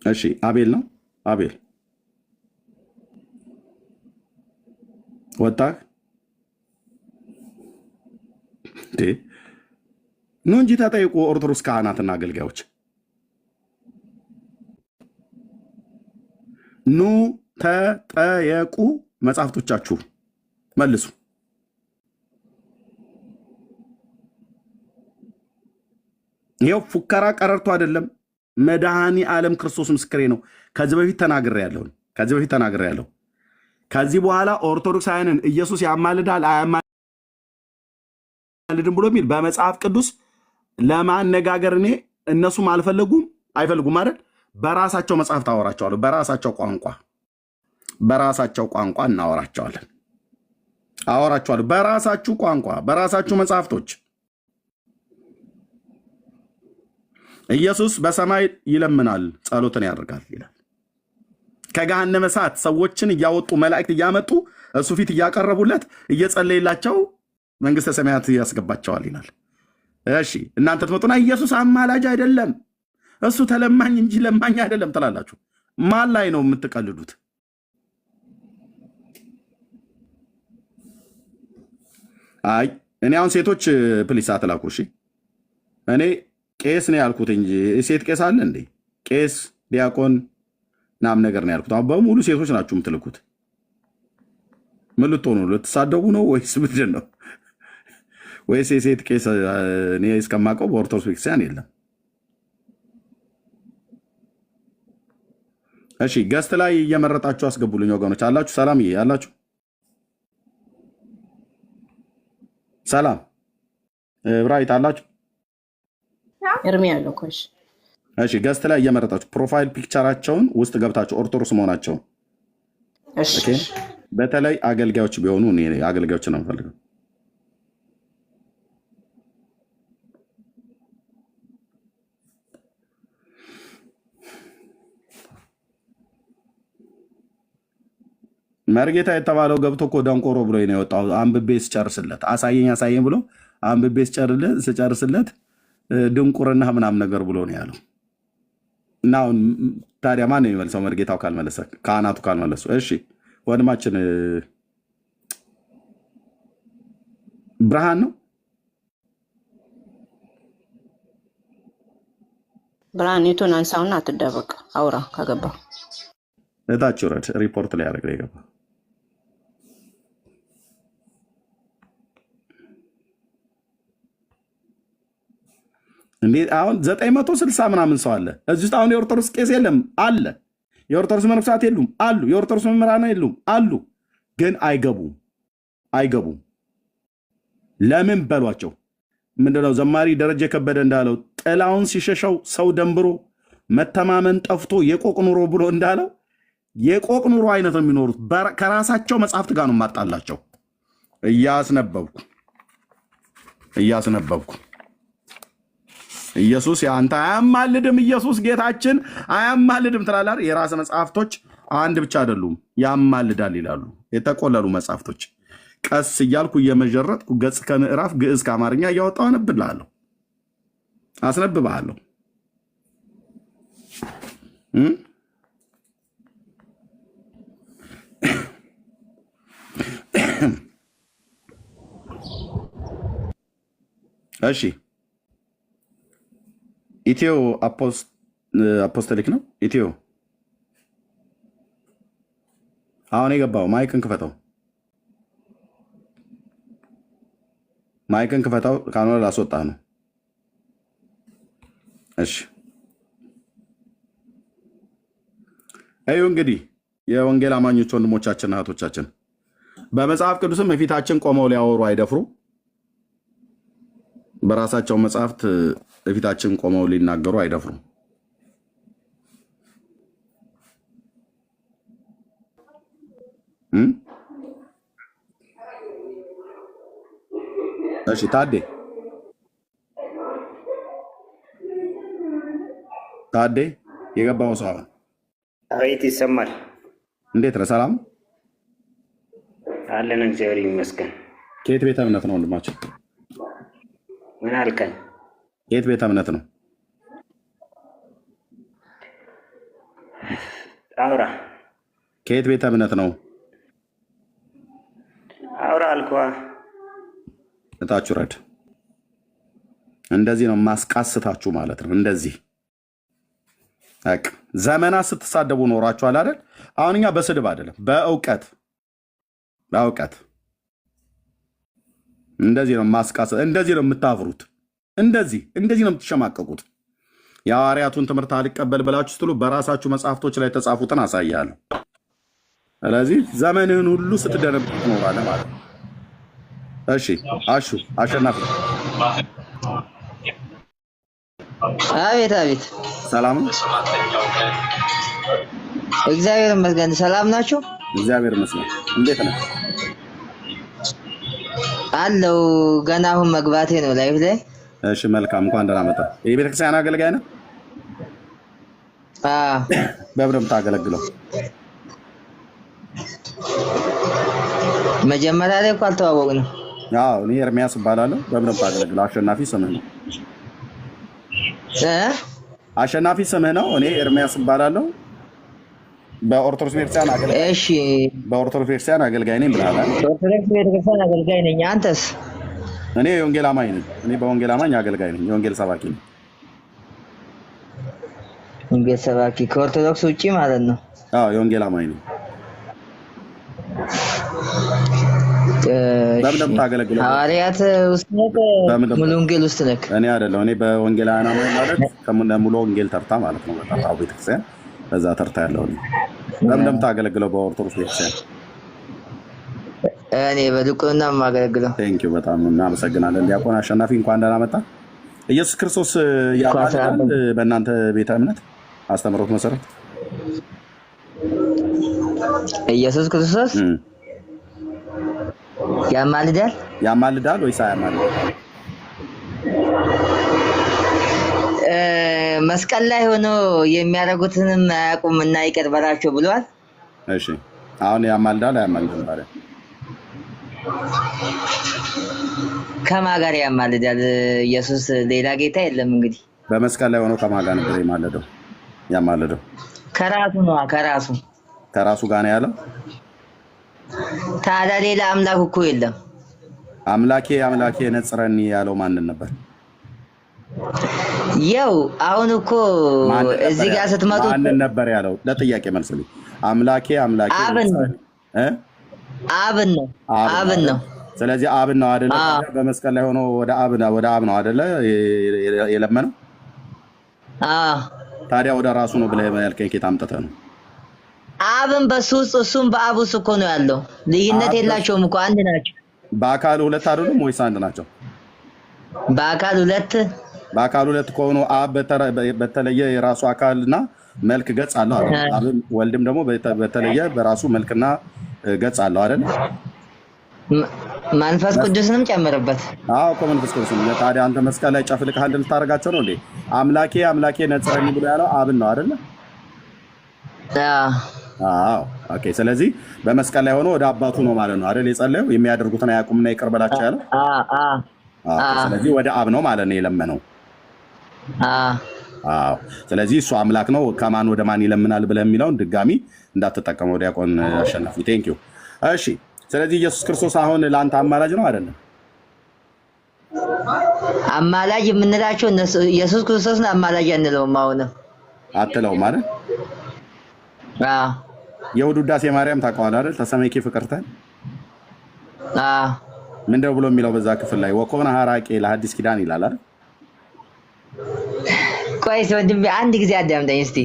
Speaker 2: እሺ አቤል ነው። አቤል ወጣህ ኑ እንጂ ተጠይቁ። ኦርቶዶክስ ካህናትና አገልጋዮች ኑ ተጠየቁ፣ መጽሐፍቶቻችሁ መልሱ። ይኸው ፉከራ ቀረርቶ አይደለም። መድኃኒ ዓለም ክርስቶስ ምስክሬ ነው። ከዚህ በፊት ተናግሬያለሁ። ከዚህ በኋላ ኦርቶዶክሳውያንን ኢየሱስ ያማልዳል አያማልድም ብሎ የሚል በመጽሐፍ ቅዱስ ለማነጋገር እነሱም አይፈልጉም አይደል? በራሳቸው መጽሐፍ ታወራቸዋለሁ። በራሳቸው ቋንቋ እናወራቸዋለን። አወራቸዋለሁ በራሳችሁ ቋንቋ፣ በራሳችሁ መጽሐፍቶች። ኢየሱስ በሰማይ ይለምናል፣ ጸሎትን ያደርጋል ይላል። ከገሃነመ እሳት ሰዎችን እያወጡ መላእክት እያመጡ እሱ ፊት እያቀረቡለት እየጸለየላቸው መንግስተ ሰማያት ያስገባቸዋል ይላል። እሺ እናንተ ትመጡና ኢየሱስ አማላጅ አይደለም እሱ ተለማኝ እንጂ ለማኝ አይደለም ትላላችሁ። ማን ላይ ነው የምትቀልዱት? አይ እኔ አሁን ሴቶች ፕሊስ አትላኩ። እሺ እኔ ቄስ ነው ያልኩት እንጂ ሴት ቄስ አለ እንዴ? ቄስ ዲያቆን ናም ነገር ነው ያልኩት። አሁን በሙሉ ሴቶች ናችሁ የምትልኩት። ምን ልትሆኑ ነው? ልትሳደቡ ነው ወይስ ምንድን ነው? ወይስ የሴት ቄስ እኔ እስከማውቀው በኦርቶዶክስ ቤተክርስቲያን የለም። እሺ ገስት ላይ እየመረጣችሁ አስገቡልኝ ወገኖች። አላችሁ? ሰላም አላችሁ? ሰላም ብራይት አላችሁ?
Speaker 6: እርሜ ያለው ኮሽ።
Speaker 2: እሺ ገስት ላይ እየመረጣችሁ ፕሮፋይል ፒክቸራቸውን ውስጥ ገብታችሁ ኦርቶዶክስ መሆናቸው።
Speaker 6: እሺ
Speaker 2: በተለይ አገልጋዮች ቢሆኑ እኔ አገልጋዮችን ነው የምፈልገው። መርጌታ የተባለው ገብቶ እኮ ደንቆሮ ብሎ ነው የወጣው። አንብቤ ስጨርስለት አሳየኝ ብሎ አንብቤ ስጨርስለት ድንቁርና ምናምን ነገር ብሎ ነው ያለው። እና አሁን ታዲያ ማን ነው የሚመልሰው? መርጌታው ካልመለሰ፣ ካህናቱ ካልመለሱ። እሺ ወንድማችን ብርሃን ነው
Speaker 6: ብርሃኒቱን አንሳውና አትደበቅ፣ አውራ ከገባ
Speaker 2: እታች ውረድ። ሪፖርት ላይ ያደረግ የገባ እንዴት አሁን 960 ምናምን ሰው አለ እዚህ ውስጥ። አሁን የኦርቶዶክስ ቄስ የለም አለ፣ የኦርቶዶክስ መነኮሳት የሉም አሉ፣ የኦርቶዶክስ መምህራን የሉም አሉ። ግን አይገቡም። ለምን በሏቸው። ምንድነው ዘማሪ ደረጀ ከበደ እንዳለው ጥላውን ሲሸሸው ሰው ደንብሮ መተማመን ጠፍቶ የቆቅ ኑሮ ብሎ እንዳለው የቆቅ ኑሮ አይነት ነው የሚኖሩት። ከራሳቸው መጽሐፍት ጋር ነው ማጣላቸው። እያስነበብኩ ኢየሱስ አንተ አያማልድም፣ ኢየሱስ ጌታችን አያማልድም ትላላር። የራስ መጽሐፍቶች አንድ ብቻ አይደሉም፣ ያማልዳል ይላሉ። የተቆለሉ መጽሐፍቶች ቀስ እያልኩ እየመጀረጥኩ ገጽ ከምዕራፍ ግዕዝ ከአማርኛ እያወጣሁ አስነብብሃለሁ። እሺ ኢትዮ አፖስቶሊክ ነው። ኢትዮ አሁን የገባው ማይክን ክፈተው። ማይክን ክፈታው ካልሆነ ላስወጣ ነው። እሺ አዩ እንግዲህ የወንጌል አማኞች ወንድሞቻችን እህቶቻችን በመጽሐፍ ቅዱስም በፊታችን ቆመው ሊያወሩ አይደፍሩ። በራሳቸው መጽሐፍት በፊታችን ቆመው ሊናገሩ አይደፍሩ። እሺ ታዴ የገባው ሰው
Speaker 7: አቤት ይሰማል።
Speaker 2: እንዴት ነህ? ሰላም
Speaker 7: አለን፣ እግዚአብሔር ይመስገን።
Speaker 2: ከየት ቤተ እምነት ነው ወንድማችን?
Speaker 7: ምን አልከኝ?
Speaker 2: ከየት ቤተ እምነት ነው?
Speaker 7: አውራ።
Speaker 2: ከየት ቤተ እምነት ነው?
Speaker 7: አውራ አልኩህ።
Speaker 2: እታችሁ ረድ። እንደዚህ ነው ማስቃስታችሁ ማለት ነው። እንደዚህ ዘመናት ስትሳደቡ ኖራችኋል አይደል? አሁን እኛ በስድብ አይደለም፣ በእውቀት እንደዚህ ነው ማስቃሰት። እንደዚህ ነው የምታፍሩት። እንደዚህ ነው የምትሸማቀቁት። የሐዋርያቱን ትምህርት አልቀበል ብላችሁ ስትሉ በራሳችሁ መጽሐፍቶች ላይ የተጻፉትን አሳያለሁ። ስለዚህ ዘመንህን ሁሉ ስትደነብቅ ትኖራለህ ማለት ነው። እሺ አሸናፊ
Speaker 8: አቤት አቤት።
Speaker 2: ሰላም
Speaker 8: እግዚአብሔር ይመስገን። ሰላም ናችሁ?
Speaker 2: እግዚአብሔር ይመስገን። እንዴት ነህ?
Speaker 8: አለው ገና አሁን መግባቴ ነው ላይፍ ላይ።
Speaker 2: እሺ መልካም፣ እንኳን ደህና መጣህ። የቤተክርስቲያን አገልጋይ ነህ? በምን የምታገለግለው?
Speaker 8: መጀመሪያ ላይ እኮ አልተዋወቅንም።
Speaker 2: እኔ ኤርሚያስ እባላለሁ። በምን የምታገለግለው? አሸናፊ ስምህ ነው? አሸናፊ ስምህ ነው? እኔ ኤርሚያስ እባላለሁ። በኦርቶዶክስ ቤተክርስቲያን አገልጋይ። እሺ፣ በኦርቶዶክስ ቤተክርስቲያን አገልጋይ ነኝ ብለሃል።
Speaker 8: በኦርቶዶክስ ቤተክርስቲያን አገልጋይ ነኝ። አንተስ?
Speaker 2: እኔ የወንጌል አማኝ ነኝ። እኔ በወንጌል አማኝ አገልጋይ ነኝ። የወንጌል ሰባኪ ነኝ።
Speaker 8: ወንጌል ሰባኪ ከኦርቶዶክስ ውጪ ማለት ነው?
Speaker 2: የወንጌል አማኝ ነኝ። በምን የምታገለግለው?
Speaker 8: ሐዋርያት ውስጥ ነህ? ሙሉ ወንጌል ውስጥ ነህ?
Speaker 2: እኔ አይደለሁ። እኔ በወንጌል አማኝ ማለት ሙሉ ወንጌል ተርታ ማለት ነው። በጠራው ቤተክርስቲያን በዛ ተርታ ያለው ነው። በምን የምታገለግለው? በኦርቶዶክስ ቤተክርስቲያን።
Speaker 8: እኔ በዲቁና የማገለግለው።
Speaker 2: ቴንኪው፣ በጣም እናመሰግናለን። ዲያቆን አሸናፊ እንኳን ደህና መጣ። ኢየሱስ ክርስቶስ ያማልዳል በእናንተ ቤተ እምነት አስተምሮት መሰረት?
Speaker 8: ኢየሱስ ክርስቶስ ያማልዳል ወይስ አያማልድም? መስቀል ላይ ሆኖ የሚያደርጉትንም አያውቁም እና ይቅር በላቸው ብሏል።
Speaker 2: እሺ አሁን ያማልዳል አያማልድም? ታዲያ
Speaker 8: ከማን ጋር ያማልዳል? ኢየሱስ ሌላ ጌታ የለም። እንግዲህ
Speaker 2: በመስቀል ላይ ሆኖ ከማን ጋር ነበር ያማለደው?
Speaker 8: ከራሱ ነው። ከራሱ ጋር ነው ያለው። ታዲያ ሌላ አምላክ እኮ የለም።
Speaker 2: አምላኬ ነጽረኒ ያለው ማንን ነበር?
Speaker 8: ያው አሁን እኮ እዚህ ጋር ስትመጡ
Speaker 2: ማንን ነበር ያለው? ለጥያቄ መልስ ልኝ። አምላኬ
Speaker 8: አብን ነው።
Speaker 2: ስለዚህ አብን ነው አይደለ? በመስቀል ላይ ሆኖ ወደ አብ ነው አይደለ የለመነው? ታዲያ ወደ ራሱ ነው ብለህ ያልከኝ ኬት አምጥተህ ነው?
Speaker 8: አብን በሱ ውስጥ እሱም በአብ ውስጥ እኮ ነው ያለው። ልዩነት የላቸውም እኮ አንድ ናቸው።
Speaker 2: በአካል ሁለት አይደሉም ወይስ አንድ ናቸው? በአካል ሁለት ከሆኑ አብ በተለየ የራሱ አካልና መልክ ገጽ አለው አይደል? አብ ወልድም ደግሞ በተለየ በራሱ መልክና ገጽ አለው አይደል?
Speaker 8: መንፈስ ቅዱስንም ጨምርበት።
Speaker 2: እኮ መንፈስ ቅዱስም። ታዲያ አንተ መስቀል ላይ ጨፍልቀህ ልታደርጋቸው ነው እንዴ? አምላኬ ነጽረኒ ብሎ ያለው አብን ነው አይደል? ኦኬ። ስለዚህ በመስቀል ላይ ሆኖ ወደ አባቱ ነው ማለት ነው አይደል የጸለየው? የሚያደርጉትን አያውቁምና ይቅር በላቸው ያለው። ስለዚህ ወደ አብ ነው ማለት ነው የለመነው። ስለዚህ እሱ አምላክ ነው። ከማን ወደ ማን ይለምናል ብለህ የሚለውን ድጋሚ እንዳትጠቀመው ዲያቆን አሸናፊ። ቴንኪው። እሺ፣ ስለዚህ ኢየሱስ ክርስቶስ አሁን ለአንተ አማላጅ ነው አይደለም?
Speaker 8: አማላጅ የምንላቸው እነሱ ኢየሱስ ክርስቶስን አማላጅ አንለውም። አሁንም
Speaker 2: አትለውም አይደል? የውድ ውዳሴ ማርያም ታውቀዋለህ አይደል? ተሰመይኪ ፍቅርተ ምንድነው ብሎ የሚለው በዛ ክፍል ላይ ወኮነ ሐራቄ ለሐዲስ ኪዳን ይላል አይደል?
Speaker 8: ቆይ ወንድሜ አንድ ጊዜ አዳምጠኝ እስቲ።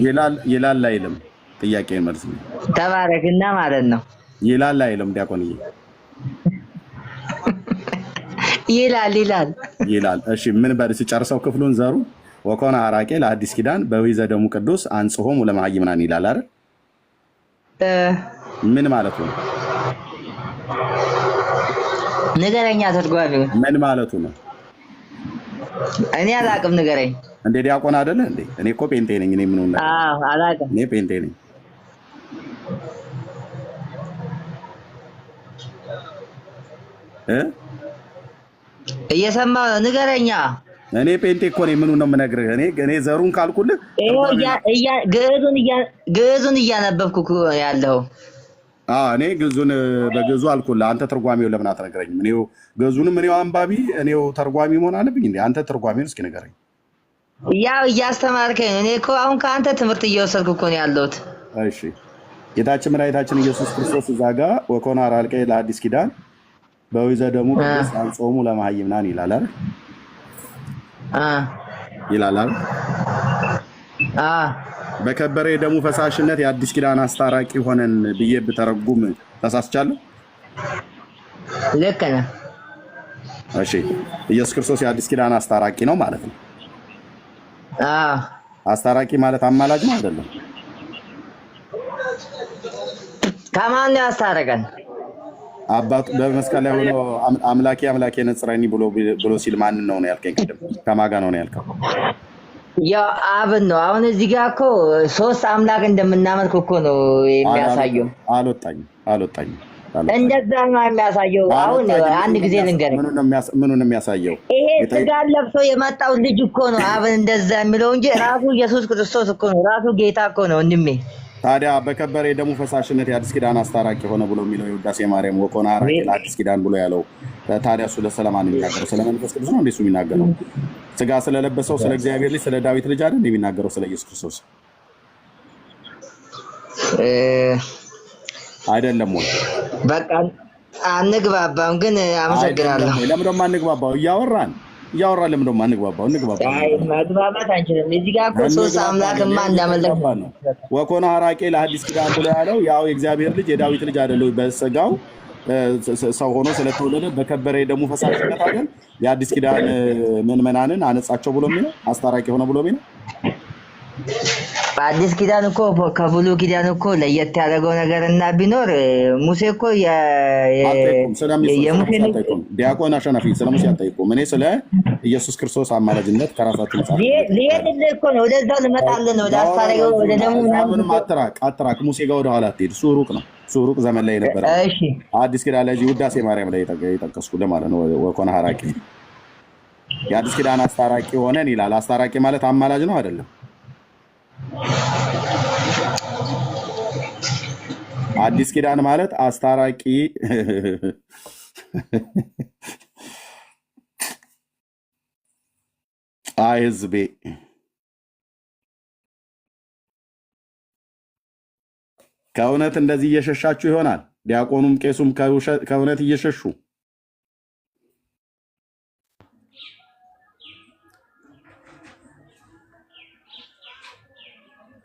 Speaker 2: ይላል አይልም? ጥያቄን መልስ ነው።
Speaker 8: ተባረክና ማለት ነው።
Speaker 2: ይላል አይልም? ዲያቆንዬ ይላል። እሺ ምን በል ሲጨርሰው ክፍሉን ዘሩ ወኮነ ሐራቄ ለሐዲስ ኪዳን በዊዘ ደሙ ቅዱስ አንጽሖሙ ለመሃይምናን ይላል አይደል? ምን ማለቱ ነው?
Speaker 8: ንገረኛ ተርጓሚው
Speaker 2: ምን ማለቱ ነው?
Speaker 8: እኔ አላቅም፣ ንገረኝ።
Speaker 2: እንዴ ዲያቆን አይደለ እንዴ? እኔ እኮ ጴንጤ ነኝ። እኔ ምን ሆነ?
Speaker 8: አላቅም።
Speaker 2: እኔ ጴንጤ ነኝ።
Speaker 8: እየሰማሁ ነው፣ ንገረኛ።
Speaker 2: እኔ ጴንጤ እኮ ነኝ። ምኑን ነው የምነግርህ? እኔ ዘሩን ካልኩልህ
Speaker 8: ግዕዙን እያነበብኩ ያለው
Speaker 2: እኔ ግዕዙን በግዕዙ አልኩልህ። አንተ ተርጓሚው ለምን አትነግረኝም? እኔው ግዕዙንም እኔው አንባቢ እኔው ተርጓሚ መሆን አለብኝ እንዴ? አንተ ተርጓሚውን እስኪ ንገረኝ።
Speaker 8: ያው እያስተማርከኝ ነው። እኔ እኮ አሁን ከአንተ ትምህርት እየወሰድኩ እኮ ነው ያለሁት።
Speaker 2: እሺ ጌታችን መድኃኒታችን ኢየሱስ ክርስቶስ እዛ ጋር ወኮነ ሐራቄ ለሐዲስ ኪዳን በዊዘ ደሙ ቅዱስ አንጽሖሙ ለመሃይምናን ይላል አይደል? ይላል አይደል? በከበረ የደሙ ፈሳሽነት የአዲስ ኪዳን አስታራቂ ሆነን ብዬ ብተረጉም ተሳስቻለሁ?
Speaker 8: ልክ ነህ።
Speaker 2: እሺ ኢየሱስ ክርስቶስ የአዲስ ኪዳን አስታራቂ ነው ማለት ነው። አስታራቂ ማለት አማላጅ ነው አይደለም?
Speaker 8: ከማን ነው ያስታረቀን?
Speaker 2: አባቱ በመስቀል ላይ ሆኖ አምላኬ ነጽረኒ ብሎ ሲል ማንን ነው ያልከኝ? ቅድም ከማን ጋር ነው ያልከው?
Speaker 8: ያው አብን ነው። አሁን እዚህ ጋር እኮ ሶስት አምላክ እንደምናመልክ እኮ ነው የሚያሳየው።
Speaker 2: አልወጣኝም።
Speaker 8: እንደዛ ነው የሚያሳየው። አሁን አንድ ጊዜ ልንገርህ፣
Speaker 2: ምኑን ነው የሚያሳየው?
Speaker 8: ይሄ ስጋን ለብሶ የመጣው ልጅ እኮ ነው አብን እንደዛ የሚለው እንጂ ራሱ ኢየሱስ ክርስቶስ እኮ ነው፣ ራሱ ጌታ እኮ ነው ወንድሜ።
Speaker 2: ታዲያ በከበረ የደሙ ፈሳሽነት የአዲስ ኪዳን አስታራቂ ሆነ ብሎ የሚለው የውዳሴ ማርያም ወኮነ ሐራቄ ለሐዲስ ኪዳን ብሎ ያለው ታዲያ እሱ ስለማን የሚናገረው? ስለ መንፈስ ቅዱስ ነው እንዴ እሱ የሚናገረው? ስጋ ስለለበሰው ስለ እግዚአብሔር ልጅ ስለ ዳዊት ልጅ አይደል የሚናገረው? ስለ ኢየሱስ ክርስቶስ አይደለም ወይ?
Speaker 8: በቃ አንግባባም፣ ግን አመሰግናለሁ።
Speaker 2: ለምን ደግሞ አንግባባው? እያወራን ለምን ደግሞ አንግባባው?
Speaker 8: መግባባት አንችልም። እዚህ ጋር እኮ ሶስት አምላክማ እንዳመለክ
Speaker 2: ወኮነ ሐራቄ ለሐዲስ ኪዳን ብሎ ያለው ያው የእግዚአብሔር ልጅ የዳዊት ልጅ አይደል? በስጋው ሰው ሆኖ ስለተወለደ በከበረ የደሙ ፈሳሽነት አይደል የአዲስ ኪዳን ምዕመናንን አነጻቸው ብሎ የሚለው አስታራቂ ሆነ ብሎ የሚለው።
Speaker 8: በአዲስ ኪዳን እኮ ከብሉይ ኪዳን እኮ ለየት ያደረገው ነገር እና ቢኖር ሙሴ እኮ
Speaker 2: ዲያቆን አሸናፊ ስለ ሙሴ አልጠይቁም። እኔ ስለ ኢየሱስ ክርስቶስ አማላጅነት ከራሳችሁ መጽሐፍ
Speaker 8: ሊሄድልህ እኮ ነው። ወደዛው ልመጣልህ ነው። ወደ አስታረገው ወደ ደሙ
Speaker 2: ምንም አትራቅ። ሙሴ ጋር ወደኋላ አትሄድ። እሱ ሩቅ ነው። እሱ ሩቅ ዘመን ላይ የነበረ አዲስ ኪዳን ላይ ውዳሴ ማርያም ላይ የጠቀስኩልህ ማለት ነው። ወኮነ ሐራቄ የአዲስ ኪዳን አስታራቂ ሆነን ይላል። አስታራቂ ማለት አማላጅ ነው አይደለም? አዲስ ኪዳን ማለት አስታራቂ ህዝቤ ከእውነት እንደዚህ እየሸሻችሁ ይሆናል። ዲያቆኑም ቄሱም ከእውነት እየሸሹ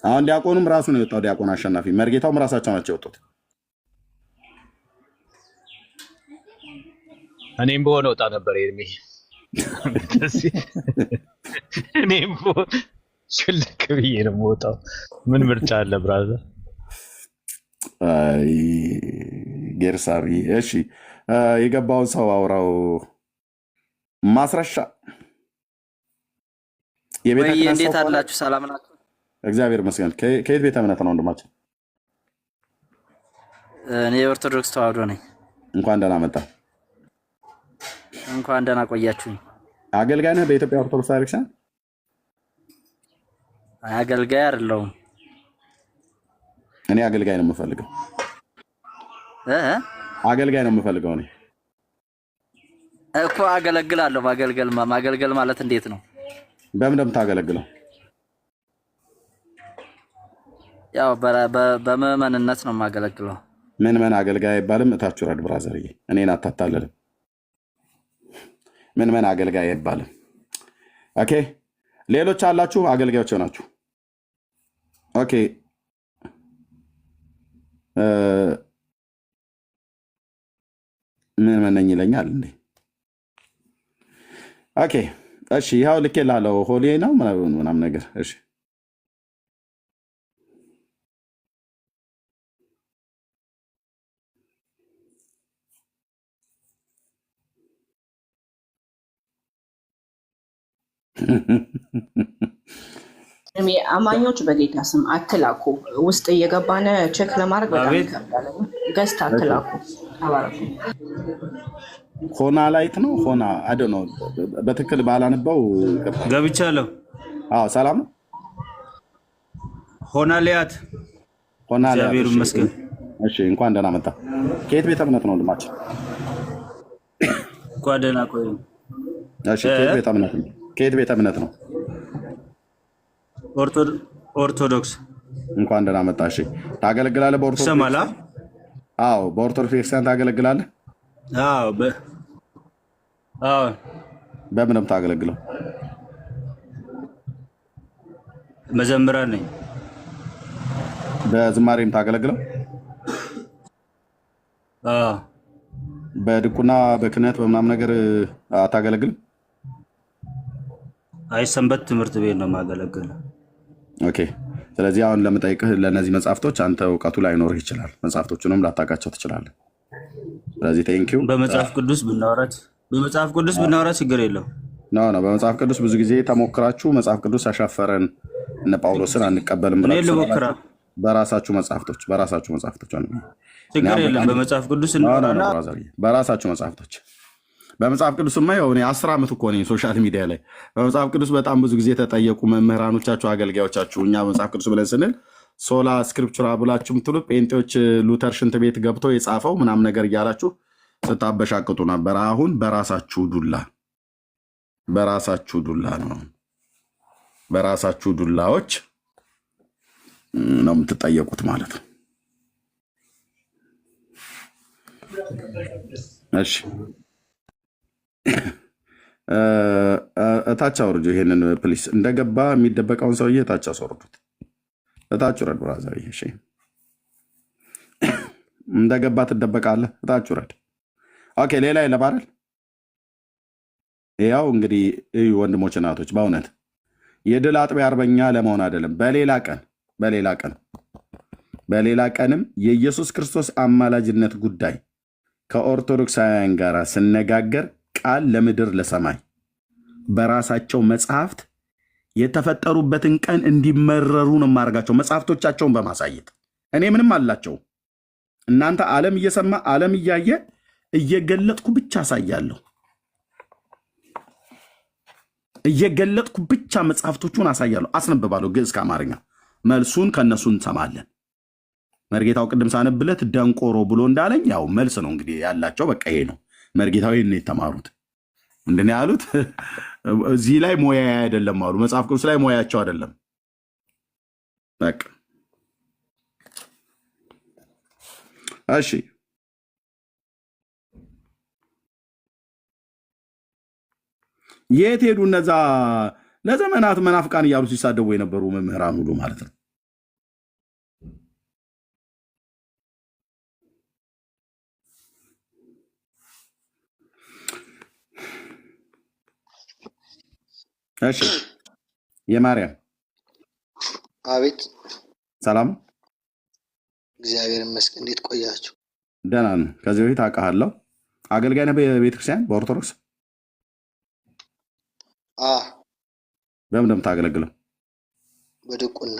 Speaker 2: አሁን ዲያቆኑም ራሱ ነው የወጣው። ዲያቆን አሸናፊ መርጌታውም ራሳቸው ናቸው የወጡት።
Speaker 9: እኔም በሆነ ወጣ ነበር ኤርሚ። እኔም ሽልክ ብዬ ነው የምወጣው። ምን ምርጫ አለ ብራዘር?
Speaker 2: አይ ጌርሳቢ። እሺ የገባውን ሰው አውራው። ማስረሻ
Speaker 10: እንዴት አላችሁ? ሰላም ናችሁ?
Speaker 2: እግዚአብሔር ይመስገን። ከየት ቤተ እምነት ነው ወንድማችን?
Speaker 10: እኔ የኦርቶዶክስ ተዋህዶ ነኝ።
Speaker 2: እንኳን ደህና መጣ።
Speaker 10: እንኳን ደህና ቆያችሁኝ።
Speaker 2: አገልጋይ ነህ በኢትዮጵያ ኦርቶዶክስ ቤተክርስቲያን?
Speaker 10: አገልጋይ አይደለሁም።
Speaker 2: እኔ አገልጋይ ነው የምፈልገው። አገልጋይ ነው የምፈልገው እኔ
Speaker 10: እኮ አገለግላለሁ። ማገልገል ማለት እንዴት ነው?
Speaker 2: በምን እንደምታገለግለው?
Speaker 10: ያው በምዕመንነት ነው የማገለግለው።
Speaker 2: ምዕመን አገልጋይ አይባልም። እታችሁ ረድ ብራዘርዬ፣ እኔን አታታለልም። ምን አገልጋይ አይባልም። ኦኬ ሌሎች አላችሁ አገልጋዮች ናችሁ። ኦኬ ምን ነኝ ይለኛል እንዴ? ኦኬ እሺ ይኸው ልኬ ላለው ሆሊ ነው ምናምን ነገር እሺ
Speaker 6: አማኞች በጌታ ስም አትላኩ። ውስጥ እየገባነ ቼክ ለማድረግ በጣም ይከብዳል። ገዝት አትላኩ። ተባረኩ።
Speaker 2: ሆና ላይት ነው ሆና አደ ነው በትክክል ባላነበው
Speaker 11: ገብቻለሁ።
Speaker 2: አዎ ሰላም ነው።
Speaker 11: ሆና ሊያት
Speaker 2: ሆና ሊያት
Speaker 11: እግዚአብሔር ይመስገን።
Speaker 2: እሺ እንኳን ደህና መጣ። ከየት ቤተ እምነት ነው ወንድማችን?
Speaker 11: እንኳን ደህና ቆይ።
Speaker 2: እሺ ከየት ቤተ እምነት ነው? ከየት ቤተ እምነት ነው?
Speaker 11: ኦርቶዶክስ።
Speaker 2: እንኳን ደህና መጣ። እሺ ታገለግላለህ በኦርቶዶክስ?
Speaker 11: ሰማላ?
Speaker 2: አዎ በኦርቶዶክስ ክርስቲያን ታገለግላለህ?
Speaker 11: አዎ
Speaker 2: በምን ነው የምታገለግለው?
Speaker 11: መዘምራን ነኝ።
Speaker 2: በዝማሬም ታገለግለው?
Speaker 11: አዎ
Speaker 2: በድቁና በክህነት በምናምን ነገር አታገለግልም?
Speaker 11: አይ ሰንበት ትምህርት ቤት ነው የማገለግለው።
Speaker 2: ኦኬ ስለዚህ አሁን ለምጠይቅህ ለእነዚህ መጽሐፍቶች አንተ እውቀቱ ላይኖርህ ይችላል። መጽሐፍቶቹንም ላታውቃቸው ትችላለህ። ስለዚህ ቴንኪው።
Speaker 11: በመጽሐፍ ቅዱስ ብናወራ ችግር የለው።
Speaker 2: ነው በመጽሐፍ ቅዱስ ብዙ ጊዜ ተሞክራችሁ መጽሐፍ ቅዱስ አሻፈረን እነ ጳውሎስን አንቀበልም በራሳችሁ መጽሐፍቶች
Speaker 11: ችግር የለም። በመጽሐፍ ቅዱስ
Speaker 2: በራሳችሁ መጽሐፍቶች በመጽሐፍ ቅዱስማ ያው እኔ 10 ዓመት እኮ ነኝ ሶሻል ሚዲያ ላይ። በመጽሐፍ ቅዱስ በጣም ብዙ ጊዜ ተጠየቁ መምህራኖቻችሁ፣ አገልጋዮቻችሁ። እኛ በመጽሐፍ ቅዱስ ብለን ስንል ሶላ ስክሪፕቹራ ብላችሁ ምትሉ ጴንጤዎች ሉተር ሽንት ቤት ገብቶ የጻፈው ምናምን ነገር እያላችሁ ስታበሻቅጡ ነበር። አሁን በራሳችሁ ዱላ ነው። በራሳችሁ ዱላዎች ነው የምትጠየቁት ማለት ነው። እሺ እታች አውርዱ ይሄንን ፕሊስ። እንደገባ የሚደበቀውን ሰውዬ እታች አስወርዱት። እታች ውረድ ብራዘር። እሺ እንደገባ ትደበቃለህ። እታች ውረድ። ኦኬ ሌላ የለም አይደል? ያው እንግዲህ እዩ ወንድሞች እናቶች፣ በእውነት የድል አጥቢያ አርበኛ ለመሆን አይደለም። በሌላ ቀንም የኢየሱስ ክርስቶስ አማላጅነት ጉዳይ ከኦርቶዶክሳውያን ጋር ስነጋገር ቃል ለምድር ለሰማይ በራሳቸው መጽሐፍት የተፈጠሩበትን ቀን እንዲመረሩ ነው የማደርጋቸው፣ መጽሐፍቶቻቸውን በማሳየት እኔ ምንም አላቸው። እናንተ ዓለም እየሰማ ዓለም እያየ እየገለጥኩ ብቻ አሳያለሁ። እየገለጥኩ ብቻ መጽሐፍቶቹን አሳያለሁ፣ አስነብባለሁ። ግዕዝ ከአማርኛ መልሱን ከነሱ እንሰማለን። መርጌታው ቅድም ሳነብለት ደንቆሮ ብሎ እንዳለኝ ያው መልስ ነው እንግዲህ ያላቸው። በቃ ይሄ ነው መርጌታዊ ነው የተማሩት። እንደኔ ያሉት እዚህ ላይ ሞያ አይደለም አሉ። መጽሐፍ ቅዱስ ላይ ሞያቸው አይደለም። በቃ እሺ የት ሄዱ እነዛ ለዘመናት መናፍቃን እያሉ ሲሳደቡ የነበሩ መምህራን ሁሉ ማለት ነው? እሺ የማርያም
Speaker 12: አቤት።
Speaker 2: ሰላም
Speaker 12: እግዚአብሔር ይመስገን። እንዴት ቆያችሁ?
Speaker 2: ደህና ነን። ከዚህ በፊት አውቃለሁ። አገልጋይ ነህ በቤተክርስቲያን በኦርቶዶክስ? በምን እንደምታገለግለው?
Speaker 12: በድቁና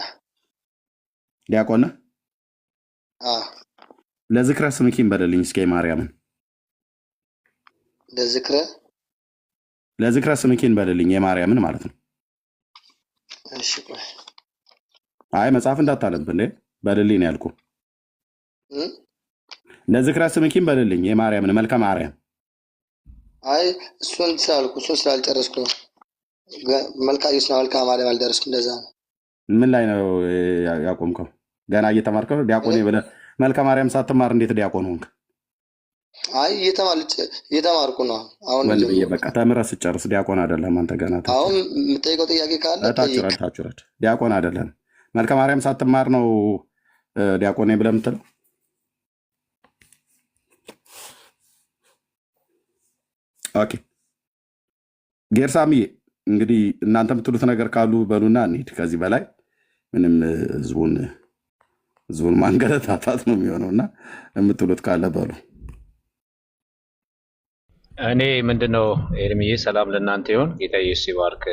Speaker 2: ዲያቆን ነህ? ለዝክረ ስምኪን በደልኝ እስኪ ማርያምን ለዝክረ ስምኪን በደልኝ የማርያምን ማለት ነው።
Speaker 12: እሺ ቆይ
Speaker 2: አይ መጽሐፍ እንዳታነብ እንዴ በደልኝ ነው ያልኩህ። ለዝክረ ስምኪን በደልኝ የማርያምን መልከ ማርያም።
Speaker 12: አይ እሱን ስላልጨረስኩ ነው። መልካ ኢየሱስ ነው መልካ ማርያም አልደረስኩ። እንደዛ ነው።
Speaker 2: ምን ላይ ነው ያቆምከው? ገና እየተማርከው ዲያቆን ብለህ መልካ ማርያም ሳትማር እንዴት ዲያቆን ሆንክ?
Speaker 12: አይ እየተማርኩ ነው አሁን።
Speaker 2: ወንድምዬ በቃ ተምረህ ስጨርስ ዲያቆን አይደለም አንተ ገና።
Speaker 12: አሁን የምጠይቀው ጥያቄ ካለ
Speaker 2: ታችረድ ዲያቆን አይደለም። መልከ ማርያም ሳትማር ነው ዲያቆን ብለህ የምትለው? ኦኬ ጌርሳምዬ እንግዲህ እናንተ የምትሉት ነገር ካሉ በሉና እንሂድ። ከዚህ በላይ ምንም ህዝቡን ማንገለታታት ነው የሚሆነውና የምትሉት ካለ በሉ።
Speaker 9: እኔ ምንድነው ኤርሚዬ፣ ሰላም ለእናንተ ይሁን። ጌታ ኢየሱስ ይባርክ።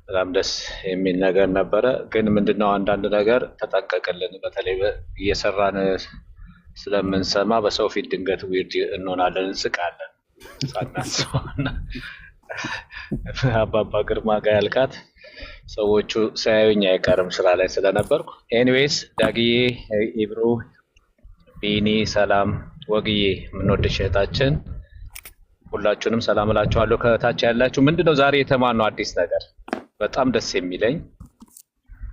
Speaker 9: በጣም ደስ የሚል ነገር ነበረ። ግን ምንድነው አንዳንድ ነገር ተጠንቀቅልን። በተለይ እየሰራን ስለምንሰማ በሰው ፊት ድንገት ዊርድ እንሆናለን፣ እንስቃለን ሳናስበውና አባባ ግርማ ጋር ያልካት ሰዎቹ ሳያዩኝ አይቀርም ስራ ላይ ስለነበርኩ። ኤኒዌይስ ዳግዬ፣ ኢብሩ፣ ቢኒ፣ ሰላም ወግዬ፣ የምንወድሽ እህታችን ሁላችሁንም ሰላም እላችኋለሁ። ከታች ያላችሁ ምንድነው ዛሬ የተማርነው አዲስ ነገር በጣም ደስ የሚለኝ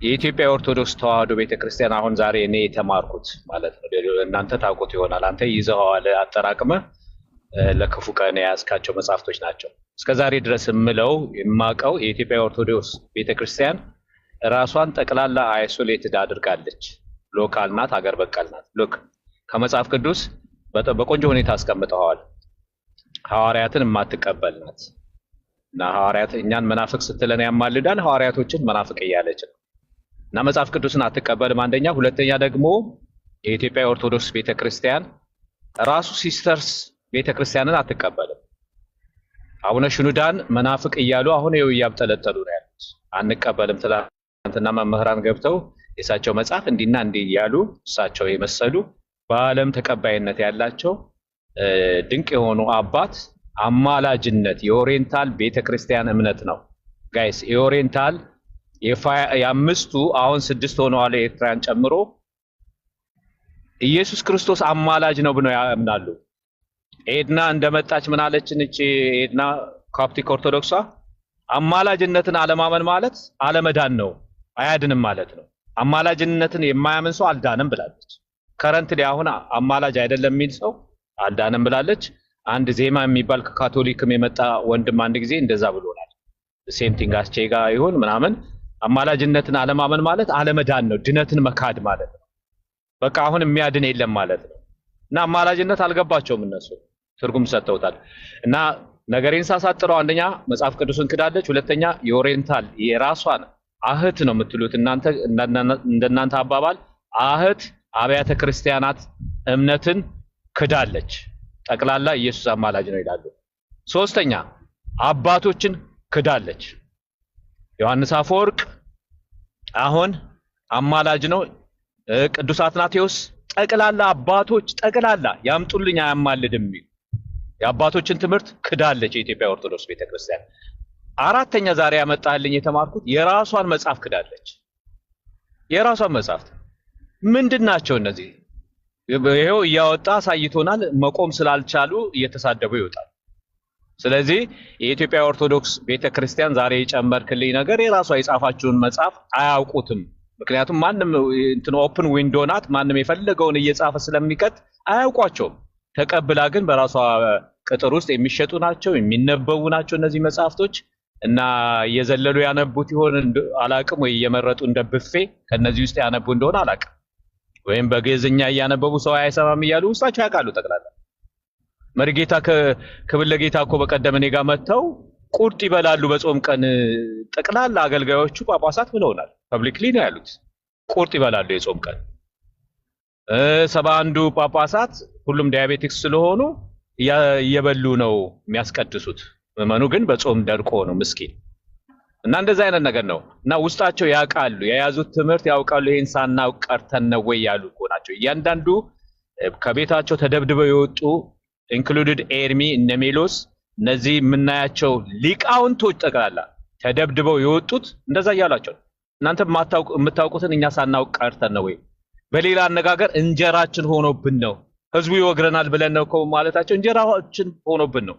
Speaker 9: የኢትዮጵያ ኦርቶዶክስ ተዋህዶ ቤተክርስቲያን አሁን ዛሬ እኔ የተማርኩት ማለት ነው። እናንተ ታውቁት ይሆናል። አንተ ይዘኸዋል አጠራቅመህ ለክፉ ቀን የያዝካቸው መጽሐፍቶች ናቸው። እስከዛሬ ድረስ የማውቀው የኢትዮጵያ ኦርቶዶክስ ቤተክርስቲያን ራሷን ጠቅላላ አይሶሌትድ አድርጋለች። ሎካል ናት፣ ሀገር በቀል ናት። ሉክ ከመጽሐፍ ቅዱስ በቆንጆ ሁኔታ አስቀምጠዋል። ሐዋርያትን የማትቀበል ናት እና ሐዋርያት እኛን መናፍቅ ስትለን ያማልዳል፣ ሐዋርያቶችን መናፍቅ እያለች ነው እና መጽሐፍ ቅዱስን አትቀበልም። አንደኛ። ሁለተኛ ደግሞ የኢትዮጵያ ኦርቶዶክስ ቤተክርስቲያን ራሱ ሲስተርስ ቤተክርስቲያንን አትቀበልም። አቡነ ሽኑዳን መናፍቅ እያሉ አሁን ይኸው እያብጠለጠሉ ነው ያሉት። አንቀበልም። ትናንትና መምህራን ገብተው የእሳቸው መጽሐፍ እንዲና እንዲህ እያሉ እሳቸው የመሰሉ በዓለም ተቀባይነት ያላቸው ድንቅ የሆኑ አባት አማላጅነት የኦሪየንታል ቤተክርስቲያን እምነት ነው። ጋይስ የኦሪየንታል የአምስቱ አሁን 6 ሆነዋል ኤርትራን ጨምሮ ኢየሱስ ክርስቶስ አማላጅ ነው ብለው ያምናሉ። ኤድና እንደመጣች ምን አለችን? እቺ ኤድና ኮፕቲክ ኦርቶዶክሷ አማላጅነትን አለማመን ማለት አለመዳን ነው፣ አያድንም ማለት ነው። አማላጅነትን የማያምን ሰው አልዳንም ብላለች። ከረንትሊ አሁን አማላጅ አይደለም የሚል ሰው አልዳንም ብላለች። አንድ ዜማ የሚባል ከካቶሊክም የመጣ ወንድም አንድ ጊዜ እንደዛ ብሎናል። ሴም ቲንግ አስቼጋ ይሁን ምናምን አማላጅነትን አለማመን ማለት አለመዳን ነው፣ ድነትን መካድ ማለት ነው። በቃ አሁን የሚያድን የለም ማለት ነው። እና አማላጅነት አልገባቸውም እነሱ ትርጉም ሰጥተውታል። እና ነገሬን ሳሳጥረው አንደኛ መጽሐፍ ቅዱስን ክዳለች፣ ሁለተኛ የኦሪየንታል የራሷን አህት ነው የምትሉት እናንተ እንደናንተ አባባል አህት አብያተ ክርስቲያናት እምነትን ክዳለች። ጠቅላላ ኢየሱስ አማላጅ ነው ይላሉ። ሶስተኛ አባቶችን ክዳለች። ዮሐንስ አፈወርቅ አሁን አማላጅ ነው። ቅዱስ አትናቴዎስ ጠቅላላ አባቶች ጠቅላላ ያምጡልኝ አያማልድም የሚሉ የአባቶችን ትምህርት ክዳለች የኢትዮጵያ ኦርቶዶክስ ቤተክርስቲያን። አራተኛ ዛሬ ያመጣልኝ የተማርኩት የራሷን መጽሐፍ ክዳለች። የራሷን መጽሐፍ ምንድናቸው እነዚህ? ይሄው እያወጣ አሳይቶናል። መቆም ስላልቻሉ እየተሳደቡ ይወጣል። ስለዚህ የኢትዮጵያ ኦርቶዶክስ ቤተክርስቲያን ዛሬ የጨመርክልኝ ነገር የራሷ የጻፋችውን መጽሐፍ አያውቁትም። ምክንያቱም ማንም ኦፕን ዊንዶ ናት። ማንም የፈለገውን እየጻፈ ስለሚቀጥ አያውቋቸውም። ተቀብላ ግን በራሷ ቅጥር ውስጥ የሚሸጡ ናቸው፣ የሚነበቡ ናቸው እነዚህ መጽሐፍቶች እና እየዘለሉ ያነቡት ይሆን አላቅም፣ ወይ እየመረጡ እንደ ብፌ ከነዚህ ውስጥ ያነቡ እንደሆነ አላቅም፣ ወይም በግዕዝኛ እያነበቡ ሰው አይሰማም እያሉ ውስጣቸው ያውቃሉ። ጠቅላላ መርጌታ ክብር ለጌታ እኮ በቀደም እኔ ጋር መጥተው ቁርጥ ይበላሉ በጾም ቀን። ጠቅላላ አገልጋዮቹ ጳጳሳት ብለውናል። ፐብሊክሊ ነው ያሉት። ቁርጥ ይበላሉ የጾም ቀን። 71 ጳጳሳት ሁሉም ዲያቤቲክስ ስለሆኑ እየበሉ ነው የሚያስቀድሱት። ምዕመኑ ግን በጾም ደርቆ ነው ምስኪን። እና እንደዛ አይነት ነገር ነው። እና ውስጣቸው ያውቃሉ፣ የያዙት ትምህርት ያውቃሉ። ይሄን ሳናውቅ ቀርተን ነው ወይ ያሉ እኮ ናቸው። እያንዳንዱ ከቤታቸው ተደብድበው የወጡ ኢንክሉድድ ኤርሚ እነ ሜሎስ እነዚህ የምናያቸው ሊቃውንቶች ጠቅላላ ተደብድበው የወጡት እንደዛ እያሏቸው። እናንተ የምታውቁትን እኛ ሳናውቅ ቀርተን ነው ወይ? በሌላ አነጋገር እንጀራችን ሆኖብን ነው። ህዝቡ ይወግረናል ብለን ነው ማለታቸው። እንጀራችን ሆኖብን ነው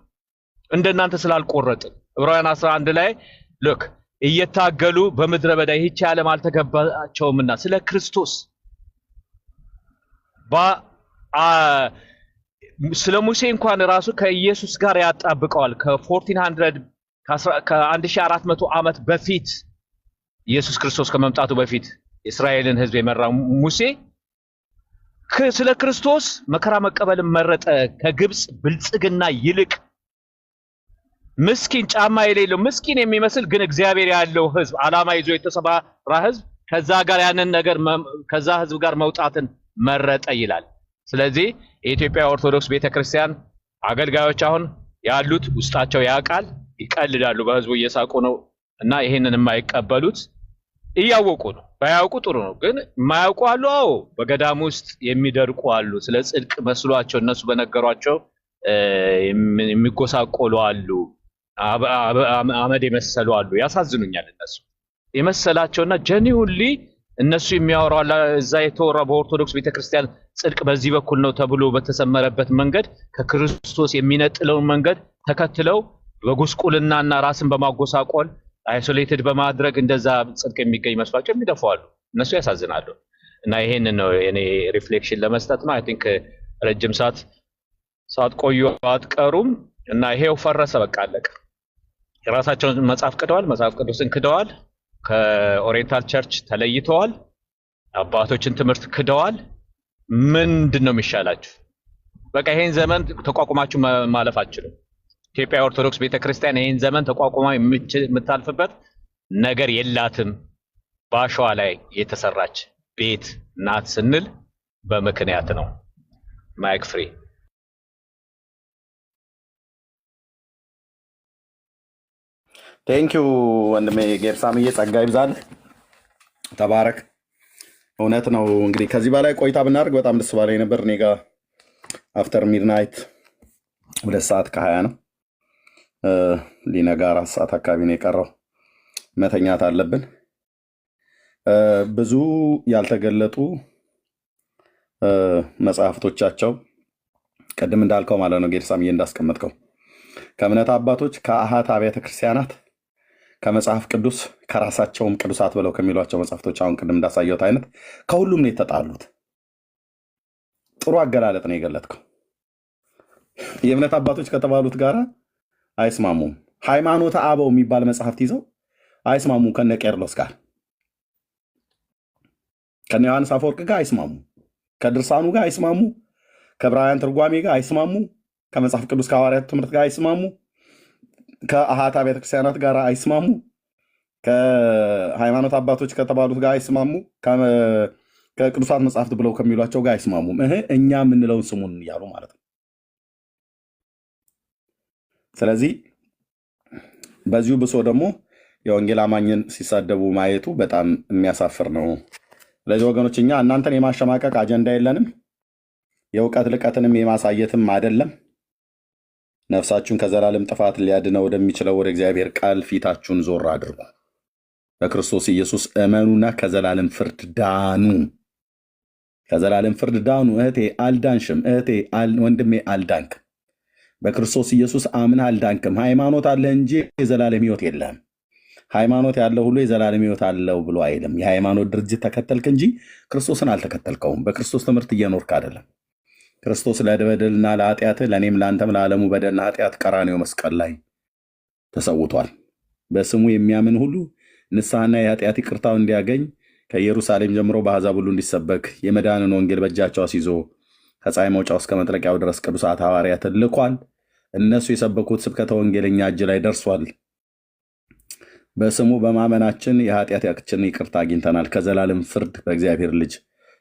Speaker 9: እንደናንተ ስላልቆረጥን። ዕብራውያን 11 ላይ ሉክ እየታገሉ በምድረ በዳ ይህች ዓለም አልተገባቸውምና ስለ ክርስቶስ ስለ ሙሴ እንኳን ራሱ ከኢየሱስ ጋር ያጣብቀዋል። ከ1400 ከ1400 ዓመት በፊት ኢየሱስ ክርስቶስ ከመምጣቱ በፊት የእስራኤልን ሕዝብ የመራው ሙሴ ስለ ክርስቶስ መከራ መቀበልን መረጠ። ከግብጽ ብልጽግና ይልቅ ምስኪን ጫማ የሌለው ምስኪን የሚመስል ግን እግዚአብሔር ያለው ሕዝብ ዓላማ ይዞ የተሰማራ ሕዝብ ከዛ ጋር ያንን ነገር ከዛ ሕዝብ ጋር መውጣትን መረጠ ይላል። ስለዚህ የኢትዮጵያ ኦርቶዶክስ ቤተክርስቲያን አገልጋዮች አሁን ያሉት ውስጣቸው ያውቃል፣ ይቀልዳሉ፣ በህዝቡ እየሳቁ ነው እና ይሄንን የማይቀበሉት እያወቁ ነው። ባያውቁ ጥሩ ነው፣ ግን የማያውቁ አሉ። አዎ በገዳም ውስጥ የሚደርቁ አሉ። ስለ ጽድቅ መስሏቸው እነሱ በነገሯቸው የሚጎሳቆሉ አሉ። አመድ የመሰሉ አሉ። ያሳዝኑኛል። እነሱ የመሰላቸውና ጀኒውንሊ እነሱ የሚያወራው እዛ የተወራ በኦርቶዶክስ ቤተክርስቲያን ጽድቅ በዚህ በኩል ነው ተብሎ በተሰመረበት መንገድ ከክርስቶስ የሚነጥለውን መንገድ ተከትለው በጉስቁልናና ራስን በማጎሳቆል አይሶሌትድ በማድረግ እንደዛ ጽድቅ የሚገኝ መስሏቸው የሚደፋሉ። እነሱ ያሳዝናሉ። እና ይሄንን ነው እኔ ሪፍሌክሽን ለመስጠት ነው። አይ ቲንክ ረጅም ሰዓት ቆዩ አትቀሩም። እና ይሄው ፈረሰ፣ በቃ አለቀ። የራሳቸውን መጽሐፍ ክደዋል፣ መጽሐፍ ቅዱስን ክደዋል፣ ከኦሪየንታል ቸርች ተለይተዋል፣ አባቶችን ትምህርት ክደዋል። ምንድን ነው የሚሻላችሁ? በቃ ይሄን ዘመን ተቋቁማችሁ ማለፍ አትችሉም። ኢትዮጵያ ኦርቶዶክስ ቤተክርስቲያን ይሄን ዘመን ተቋቁማ የምታልፍበት ነገር የላትም። በአሸዋ ላይ የተሰራች ቤት ናት ስንል በምክንያት ነው። ማይክ ፍሪ።
Speaker 2: ቴንኪው ወንድሜ ጌርሳምዬ፣ ጸጋ ይብዛል፣ ተባረክ። እውነት ነው። እንግዲህ ከዚህ በላይ ቆይታ ብናደርግ በጣም ደስ ባለኝ ነበር። እኔ ጋ አፍተር ሚድናይት 2 ሰዓት ከ20 ነው። ሊነጋ 4 ሰዓት አካባቢ ነው የቀረው። መተኛት አለብን። ብዙ ያልተገለጡ መጽሐፍቶቻቸው ቅድም እንዳልከው ማለት ነው ጌርሳምዬ እንዳስቀመጥከው ከእምነት አባቶች ከአሃት አብያተ ክርስቲያናት ከመጽሐፍ ቅዱስ ከራሳቸውም ቅዱሳት ብለው ከሚሏቸው መጽሐፍቶች አሁን ቅድም እንዳሳየሁት አይነት ከሁሉም ነው የተጣሉት። ጥሩ አገላለጥ ነው የገለጥከው። የእምነት አባቶች ከተባሉት ጋር አይስማሙም። ሃይማኖተ አበው የሚባል መጽሐፍት ይዘው አይስማሙም። ከነ ቄርሎስ ጋር ከነ ዮሐንስ አፈወርቅ ጋር አይስማሙ። ከድርሳኑ ጋር አይስማሙ። ከዕብራውያን ትርጓሜ ጋር አይስማሙ። ከመጽሐፍ ቅዱስ ከሐዋርያት ትምህርት ጋር አይስማሙ። ከአሃት አብያተ ክርስቲያናት ጋር አይስማሙ። ከሃይማኖት አባቶች ከተባሉት ጋር አይስማሙ። ከቅዱሳት መጽሐፍት ብለው ከሚሏቸው ጋር አይስማሙም። እኛ የምንለውን ስሙን እያሉ ማለት ነው። ስለዚህ በዚሁ ብሶ ደግሞ የወንጌል አማኝን ሲሳደቡ ማየቱ በጣም የሚያሳፍር ነው። ስለዚህ ወገኖች እኛ እናንተን የማሸማቀቅ አጀንዳ የለንም። የእውቀት ልቀትንም የማሳየትም አይደለም። ነፍሳችሁን ከዘላለም ጥፋት ሊያድነው ወደሚችለው ወደ እግዚአብሔር ቃል ፊታችሁን ዞር አድርጉ። በክርስቶስ ኢየሱስ እመኑና ከዘላለም ፍርድ ዳኑ። ከዘላለም ፍርድ ዳኑ። እህቴ አልዳንሽም። ወንድሜ አልዳንክም። በክርስቶስ ኢየሱስ አምነህ አልዳንክም። ሃይማኖት አለ እንጂ የዘላለም ሕይወት የለም። ሃይማኖት ያለው ሁሉ የዘላለም ሕይወት አለው ብሎ አይልም። የሃይማኖት ድርጅት ተከተልክ እንጂ ክርስቶስን አልተከተልከውም። በክርስቶስ ትምህርት እየኖርክ አይደለም። ክርስቶስ ለበደልና ለኃጢአት ለእኔም ለአንተም ለዓለሙ በደልና ኃጢአት ቀራንዮ መስቀል ላይ ተሰውቷል። በስሙ የሚያምን ሁሉ ንስሐና የኃጢአት ይቅርታው እንዲያገኝ ከኢየሩሳሌም ጀምሮ በአሕዛብ ሁሉ እንዲሰበክ የመዳንን ወንጌል በእጃቸው አስይዞ ከፀሐይ መውጫው እስከ መጥለቂያው ድረስ ቅዱሳት ሐዋርያትን ልኳል። እነሱ የሰበኩት ስብከተ ወንጌል እኛ እጅ ላይ ደርሷል። በስሙ በማመናችን የኃጢአታችንን ይቅርታ አግኝተናል። ከዘላለም ፍርድ በእግዚአብሔር ልጅ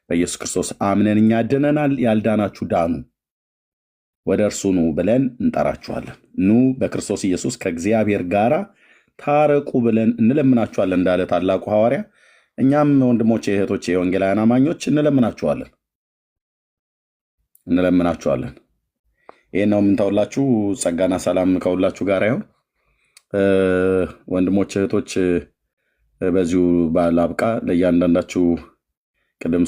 Speaker 2: በኢየሱስ ክርስቶስ አምነን እኛ ድነናል። ያልዳናችሁ ዳኑ፣ ወደ እርሱ ኑ ብለን እንጠራችኋለን። ኑ በክርስቶስ ኢየሱስ ከእግዚአብሔር ጋር ታረቁ ብለን እንለምናችኋለን እንዳለ ታላቁ ሐዋርያ፣ እኛም ወንድሞቼ እህቶቼ የወንጌላውያን አማኞች እንለምናችኋለን። ይህን ነው የምንተውላችሁ። ጸጋና ሰላም ከሁላችሁ ጋር ይሁን። ወንድሞች እህቶች፣ በዚሁ ባላብቃ ለእያንዳንዳችሁ ቅድም